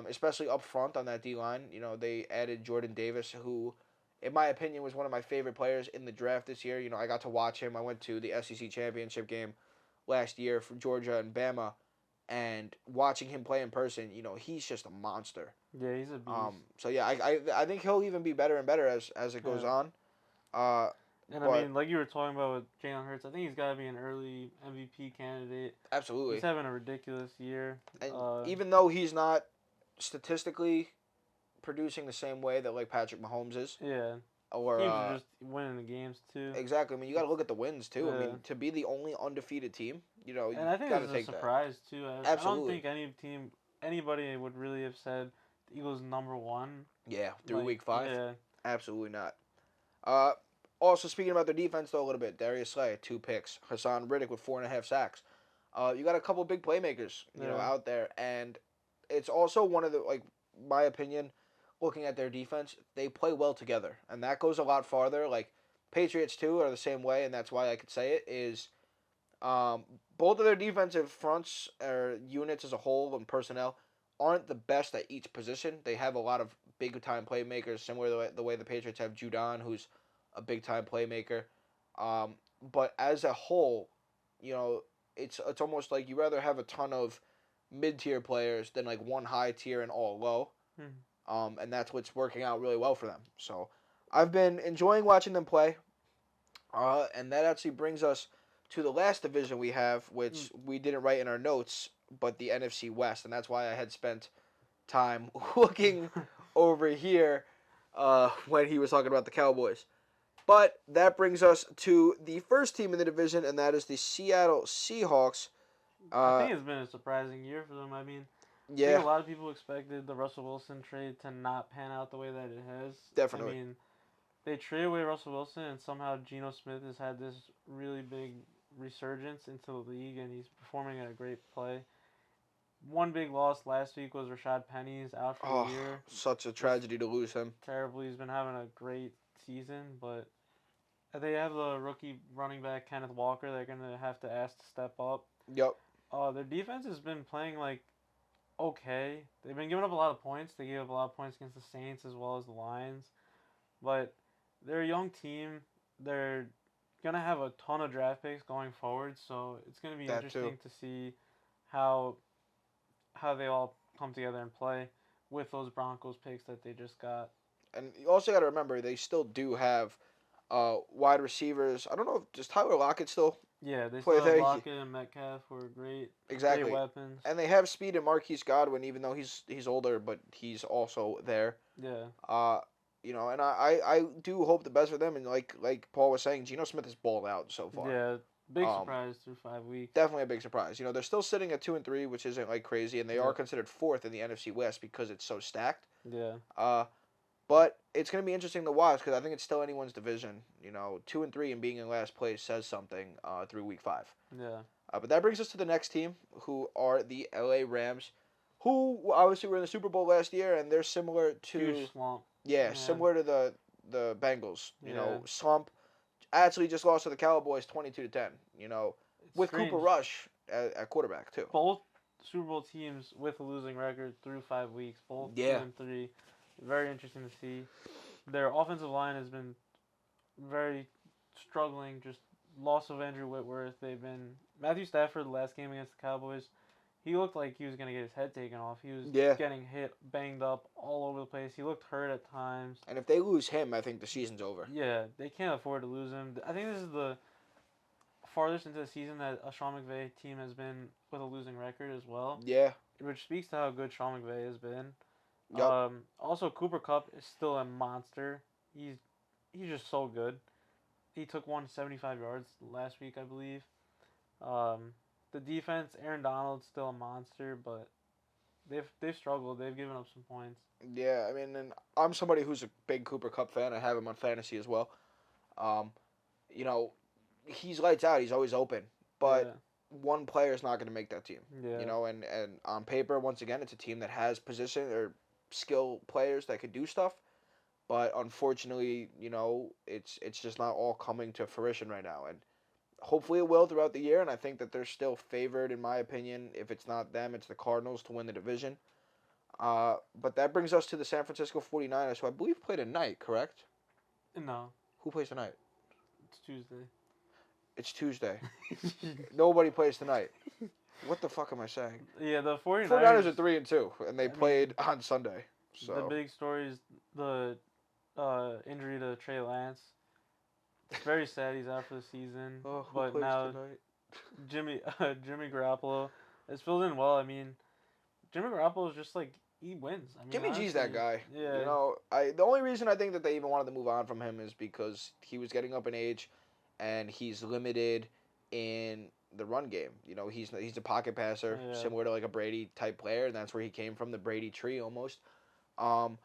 especially up front on that D line. They added Jordan Davis, who, in my opinion, was one of my favorite players in the draft this year. I got to watch him. I went to the SEC championship game last year for Georgia and Bama, and watching him play in person, he's just a monster. Yeah, he's a beast. So yeah, I think he'll even be better and better as it goes on. And but, I mean, like you were talking about with Jalen Hurts, I think he's got to be an early MVP candidate. Absolutely. He's having a ridiculous year. And even though he's not statistically producing the same way that like Patrick Mahomes is. Yeah. Or teams are just winning the games too. Exactly. I mean, you got to look at the wins too. Yeah. I mean, to be the only undefeated team, you and I think got to it's take a surprise too. Absolutely. I don't think anybody would really have said the Eagles #1. Yeah, through week 5. Yeah. Absolutely not. Also, speaking about their defense though a little bit, Darius Slay 2 picks, Hassan Riddick with 4.5 sacks. You got a couple big playmakers, out there, and it's also one of the my opinion. Looking at their defense, they play well together, and that goes a lot farther. Like Patriots too are the same way, and that's why I could say it is. Both of their defensive fronts or units as a whole and personnel aren't the best at each position. They have a lot of big time playmakers, similar to the way the Patriots have Judon, who's a big time playmaker. But as a whole, it's almost like you rather have a ton of mid tier players than like one high tier and all low. And that's what's working out really well for them. So I've been enjoying watching them play. And that actually brings us to the last division we have, which we didn't write in our notes, but the NFC West. And that's why I had spent time looking over here when he was talking about the Cowboys. But that brings us to the first team in the division, and that is the Seattle Seahawks. I think it's been a surprising year for them. I mean, I think a lot of people expected the Russell Wilson trade to not pan out the way that it has. Definitely. I mean, they traded away Russell Wilson, and somehow Geno Smith has had this really big resurgence into the league, and he's performing at a great play. One big loss last week was Rashad Penny's out for the year. Such a tragedy to lose him. Terrible. He's been having a great season, but they have the rookie running back Kenneth Walker. They're gonna have to ask to step up. Yep. Their defense has been playing okay. They've been giving up a lot of points. They gave up a lot of points against the Saints as well as the Lions. But they're a young team. They're going to have a ton of draft picks going forward, so it's going to be interesting to see how they all come together and play with those Broncos picks that they just got. And you also got to remember, they still do have wide receivers. I don't know if does Tyler Lockett still Yeah, they play still have there? Lockett and Metcalf who are great. Exactly. Great weapons. And they have speed in Marquise Godwin, even though he's older, but he's also there. Yeah. And I do hope the best for them. And like Paul was saying, Geno Smith has balled out so far. Yeah, big surprise through 5 weeks. Definitely a big surprise. They're still sitting at 2-3, which isn't like crazy, and they are considered 4th in the NFC West because it's so stacked. Yeah. But it's going to be interesting to watch because I think it's still anyone's division. 2-3 and being in last place says something through week 5. Yeah. But that brings us to the next team, who are the LA Rams, who obviously were in the Super Bowl last year, and they're similar to Huge slump. Yeah, similar to the Bengals. Slump. Actually, just lost to the Cowboys 22-10. With strange. Cooper Rush at quarterback too. Both Super Bowl teams with a losing record through 5 weeks. Both 2-3. Very interesting to see. Their offensive line has been very struggling. Just loss of Andrew Whitworth. Matthew Stafford, the last game against the Cowboys, he looked like he was going to get his head taken off. He was getting hit, banged up all over the place. He looked hurt at times. And if they lose him, I think the season's over. Yeah, they can't afford to lose him. I think this is the farthest into the season that a Sean McVay team has been with a losing record as well. Yeah. Which speaks to how good Sean McVay has been. Yep. Also, Cooper Kupp is still a monster. He's just so good. he took one 75 yards last week, I believe. Um, the defense, Aaron Donald's still a monster, but they've struggled. They've given up some points. Yeah, I mean, and I'm somebody who's a big Cooper Cup fan. I have him on fantasy as well. Um, you know, he's lights out. He's always open, but Yeah, one player is not going to make that team. You yeah. know, and on paper, once again, it's a team that has position or skill players that could do stuff. But unfortunately, it's just not all coming to fruition right now. And hopefully it will throughout the year. And I think that they're still favored, in my opinion. If it's not them, it's the Cardinals to win the division. But that brings us to the San Francisco 49ers, who I believe played tonight, correct? No, Who plays tonight? it's Tuesday. It's Tuesday. Nobody plays tonight. What the fuck am I saying? Yeah, the 49ers 49ers. are 3-2, and they I mean, played on Sunday. the So big story is the injury to Trey Lance. It's very sad he's out for the season. oh, who But plays now tonight? Jimmy Garoppolo is filled in well. I mean, Jimmy Garoppolo is just like he wins. I mean, Jimmy G's that honestly, guy. yeah, The only reason I think that they even wanted to move on from him is because he was getting up in age, and he's limited in the run game. He's a pocket passer, yeah, similar to like a Brady type player, and that's where he came from, the Brady tree almost. Um,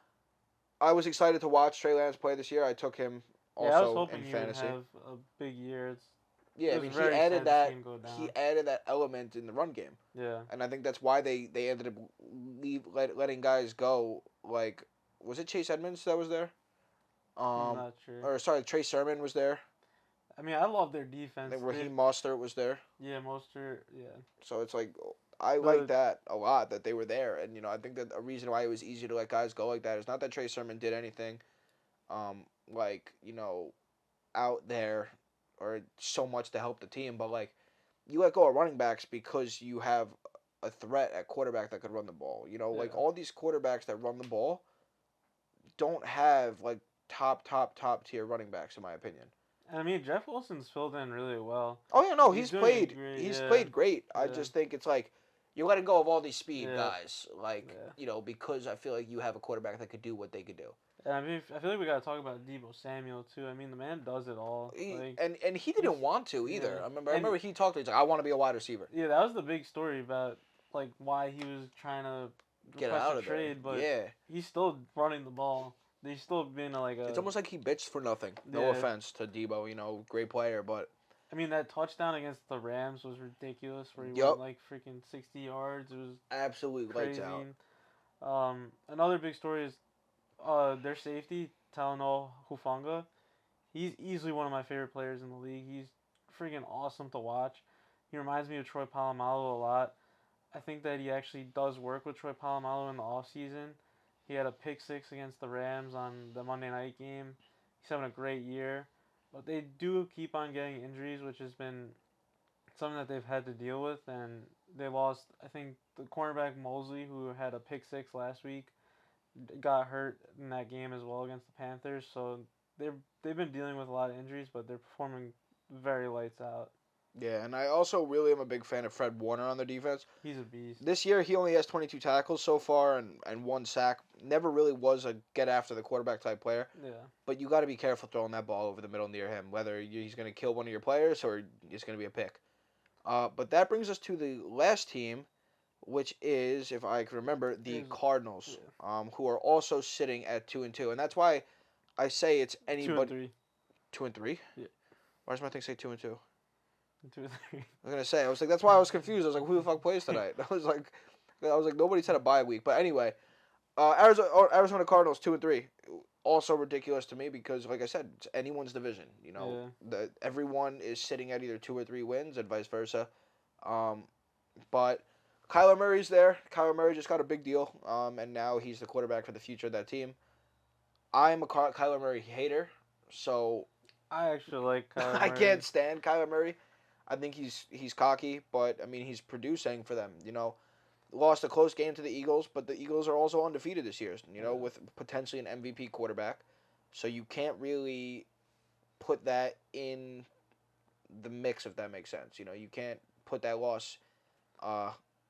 I was excited to watch Trey Lance play this year. I took him yeah. I was also in hoping he would fantasy. have a big year. Yeah, It I was mean very sad to see him go he down. added that element in the run game, Yeah, and I think that's why they ended up letting guys go. Like, was it Chase Edmonds that was there? I'm Um, not sure. or sorry, Trey Sermon was there. I mean, I love their I defense. think Raheem Mostert was there. Yeah, Mostert. Yeah, So it's like I like the that a lot that they were there, and I think that a reason why it was easy to let guys go like that is not that Trey Sermon did anything, like out there or so much to help the team, but like you let go of running backs because you have a threat at quarterback that could run the ball. Like yeah. all these quarterbacks that run the ball don't have like top tier running backs in my opinion. I mean, Jeff Wilson's filled in really well. Oh yeah, no, He's he's doing played great. he's Yeah, played great. I yeah, just think it's like you're letting go of all these speed yeah, guys, like yeah. because I feel like you have a quarterback that could do what they could do. And I mean, I feel like we gotta talk about Debo Samuel too. I mean, the man does it all. He, Like and he he's didn't want to either. yeah, I and remember he talked. He's like, I want to be a wide receiver. yeah, that was the big story about like why he was trying to Get request out a of there. trade, but Yeah. he's still running the ball. He's still being like It's a almost like he bitched for nothing. No yeah. offense to Debo, great player, but I mean, that touchdown against the Rams was ridiculous, where he yup, went like freaking 60 yards. It was absolutely lights crazy. out. Another big story is their safety, Talanoa Hufanga. He's easily one of my favorite players in the league. He's freaking awesome to watch. He reminds me of Troy Polamalu a lot. I think that he actually does work with Troy Polamalu in the offseason. He had a pick six against the Rams on the Monday night game. He's having a great year. But they do keep on getting injuries, which has been something that they've had to deal with. And they lost, I think, the cornerback Mosley, who had a pick six last week, got hurt in that game as well against the Panthers. So they've been dealing with a lot of injuries, but they're performing very lights out. Yeah, and I also really am a big fan of Fred Warner on their defense. He's a beast. This year, he only has 22 tackles so far and one sack. Never really was a get after the quarterback type player. Yeah. But you got to be careful throwing that ball over the middle near him, whether he's going to kill one of your players or it's going to be a pick. But that brings us to the last team, which is, if I can remember, the Cardinals, Yeah. who are also sitting at 2-2, and that's why I say it's 2 and anybody 3. 2-3. Yeah. Why does my thing say 2-2? 2 and 3. I was gonna say, I was like, that's why I was confused. I was like, who the fuck plays tonight? I was like, nobody said a bye week. But anyway, Arizona Cardinals 2-3, also ridiculous to me because, like I said, it's anyone's division. Everyone is sitting at either 2 or 3 wins and vice versa. But Kyler Murray's there. Kyler Murray just got a big deal, and now he's the quarterback for the future of that team. I'm a Kyler Murray hater, so I actually like Kyler Murray. I can't stand Kyler Murray. I think he's cocky, but I mean he's producing for them. Lost a close game to the Eagles, but the Eagles are also undefeated this year. With potentially an MVP quarterback, so you can't really put that in the mix if that makes sense. You can't put that loss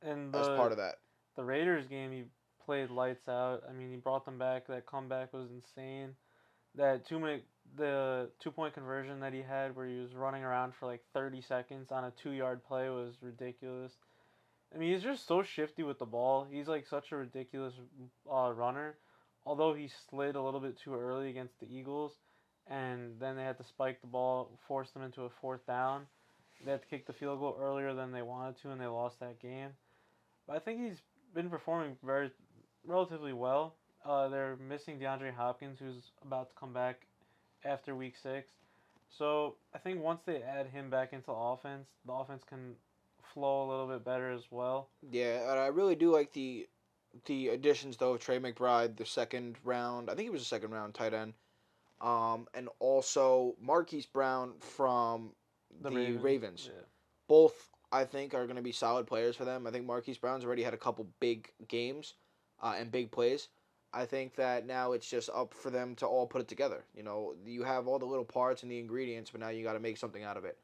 And as part of that. the Raiders game, he played lights out. I mean, he brought them back. That comeback was insane. That the 2-point conversion that he had where he was running around for like 30 seconds on a 2-yard play was ridiculous. I mean, he's just so shifty with the ball. He's like such a ridiculous runner. Although he slid a little bit too early against the Eagles, and then they had to spike the ball, force them into a fourth down. They had to kick the field goal earlier than they wanted to, and they lost that game. But I think he's been performing very relatively well. They're missing DeAndre Hopkins, who's about to come back after week 6. So I think once they add him back into the offense can flow a little bit better as well. Yeah, and I really do like the additions though of Trey McBride, the second round. I think he was a second round tight end. And also Marquise Brown from The the Ravens, Ravens. yeah, Both I think are going to be solid players for them. I think Marquise Brown's already had a couple big games and big plays. I think that now it's just up for them to all put it together. You know, you have all the little parts and the ingredients, but now you got to make something out of it.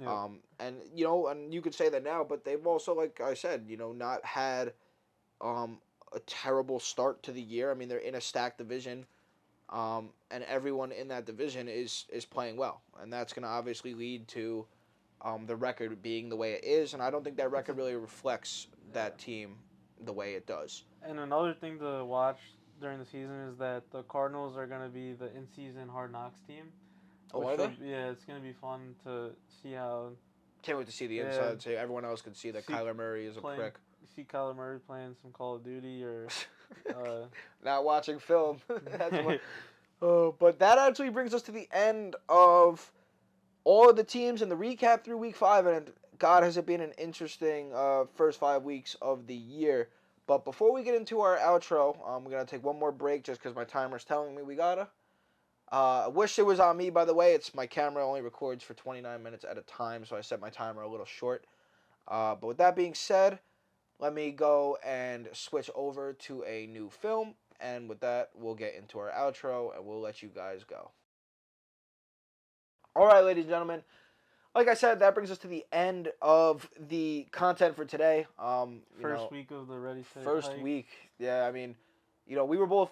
yeah, And you know, and you could say that now, but they've also, like I said, you know, not had a terrible start to the year. I mean, they're in a stacked division, and everyone in that division is playing well, and that's going to obviously lead to the record being the way it is. And I don't think that record really reflects yeah. that team the way it does. And another thing to watch during the season is that the Cardinals are going to be the in-season Hard Knocks team, Oh, which are will they? yeah, it's going to be fun to see how Can't wait to see the yeah inside. So everyone else can see that see Kyler Murray is a playing prick. see Kyler Murray playing some Call of Duty or uh, Not watching film. That's what. But that actually brings us to the end of all of the teams and the recap through week 5. And God, has it been an interesting first 5 weeks of the year. But before we get into our outro, we're going to take one more break just because my timer's telling me we gotta. I wish it was on me, by the way. It's my camera only records for 29 minutes at a time, so I set my timer a little short. But with that being said, let me go and switch over to a new film. And with that, we'll get into our outro and we'll let you guys go. All right, ladies and gentlemen. Like I said, that brings us to the end of the content for today. first week of the Ready Set First Hike. week. Yeah, I mean, we were both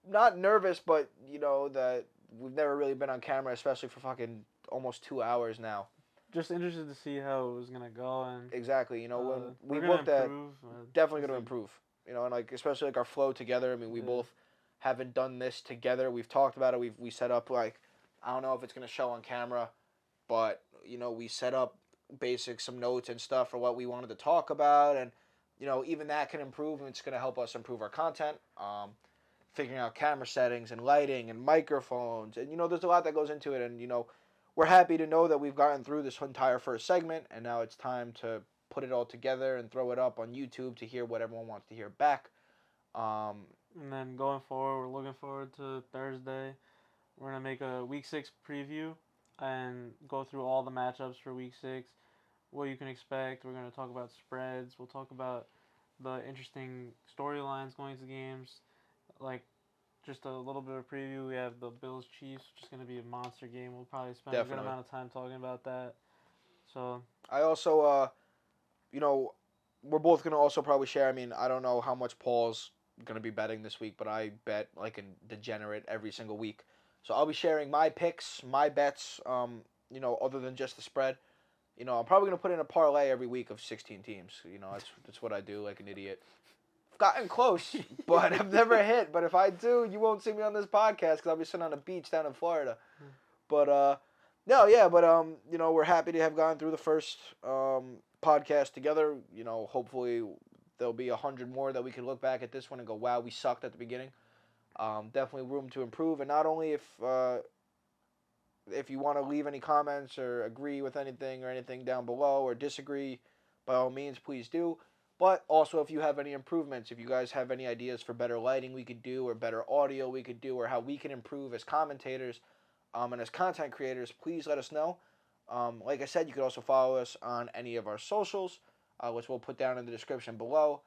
not nervous, but that we've never really been on camera, especially for fucking almost 2 hours now. Just interested to see how it was gonna go, and Exactly. When we we're gonna looked at, improve. definitely going to improve. And like especially like our flow together. I mean, we Yeah. both haven't done this together. We've talked about it. We set up like, I don't know if it's going to show on camera, but we set up basic some notes and stuff for what we wanted to talk about, and even that can improve, and it's going to help us improve our content. Figuring out camera settings and lighting and microphones, and there's a lot that goes into it, and we're happy to know that we've gotten through this entire first segment, and now it's time to put it all together and throw it up on YouTube to hear what everyone wants to hear back. And then going forward, we're looking forward to Thursday. We're gonna make a Week 6 preview and go through all the matchups for Week 6, what you can expect. We're gonna talk about spreads. We'll talk about the interesting storylines going to games, like just a little bit of preview. We have the Bills Chiefs, which is going to be a monster game. We'll probably spend a good Definitely. amount of time talking about that. So I also, we're both gonna also probably share. I mean, I don't know how much Paul's gonna be betting this week, but I bet like a degenerate every single week. So I'll be sharing my picks, my bets. Other than just the spread. I'm probably gonna put in a parlay every week of 16 teams. That's what I do, like an idiot. I've gotten close, but I've never hit. But if I do, you won't see me on this podcast because I'll be sitting on a beach down in Florida. But no, yeah, but we're happy to have gone through the first podcast together. Hopefully there'll be 100 more that we can look back at this one and go, wow, we sucked at the beginning. Definitely room to improve, and not only if you want to leave any comments or agree with anything or anything down below or disagree, by all means, please do. But also, if you have any improvements, if you guys have any ideas for better lighting we could do, or better audio we could do, or how we can improve as commentators and as content creators, please let us know. Like I said, you could also follow us on any of our socials, which we'll put down in the description below.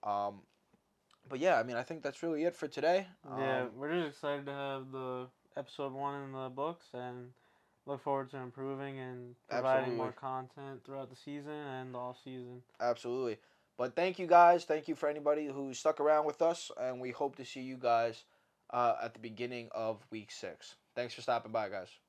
But yeah, I mean, I think that's really it for today. yeah, we're just excited to have the Ep.1 in the books and look forward to improving and providing Absolutely. more content throughout the season and the off season. Absolutely. But thank you guys. Thank you for anybody who stuck around with us, and we hope to see you guys at the beginning of week 6. Thanks for stopping by, guys.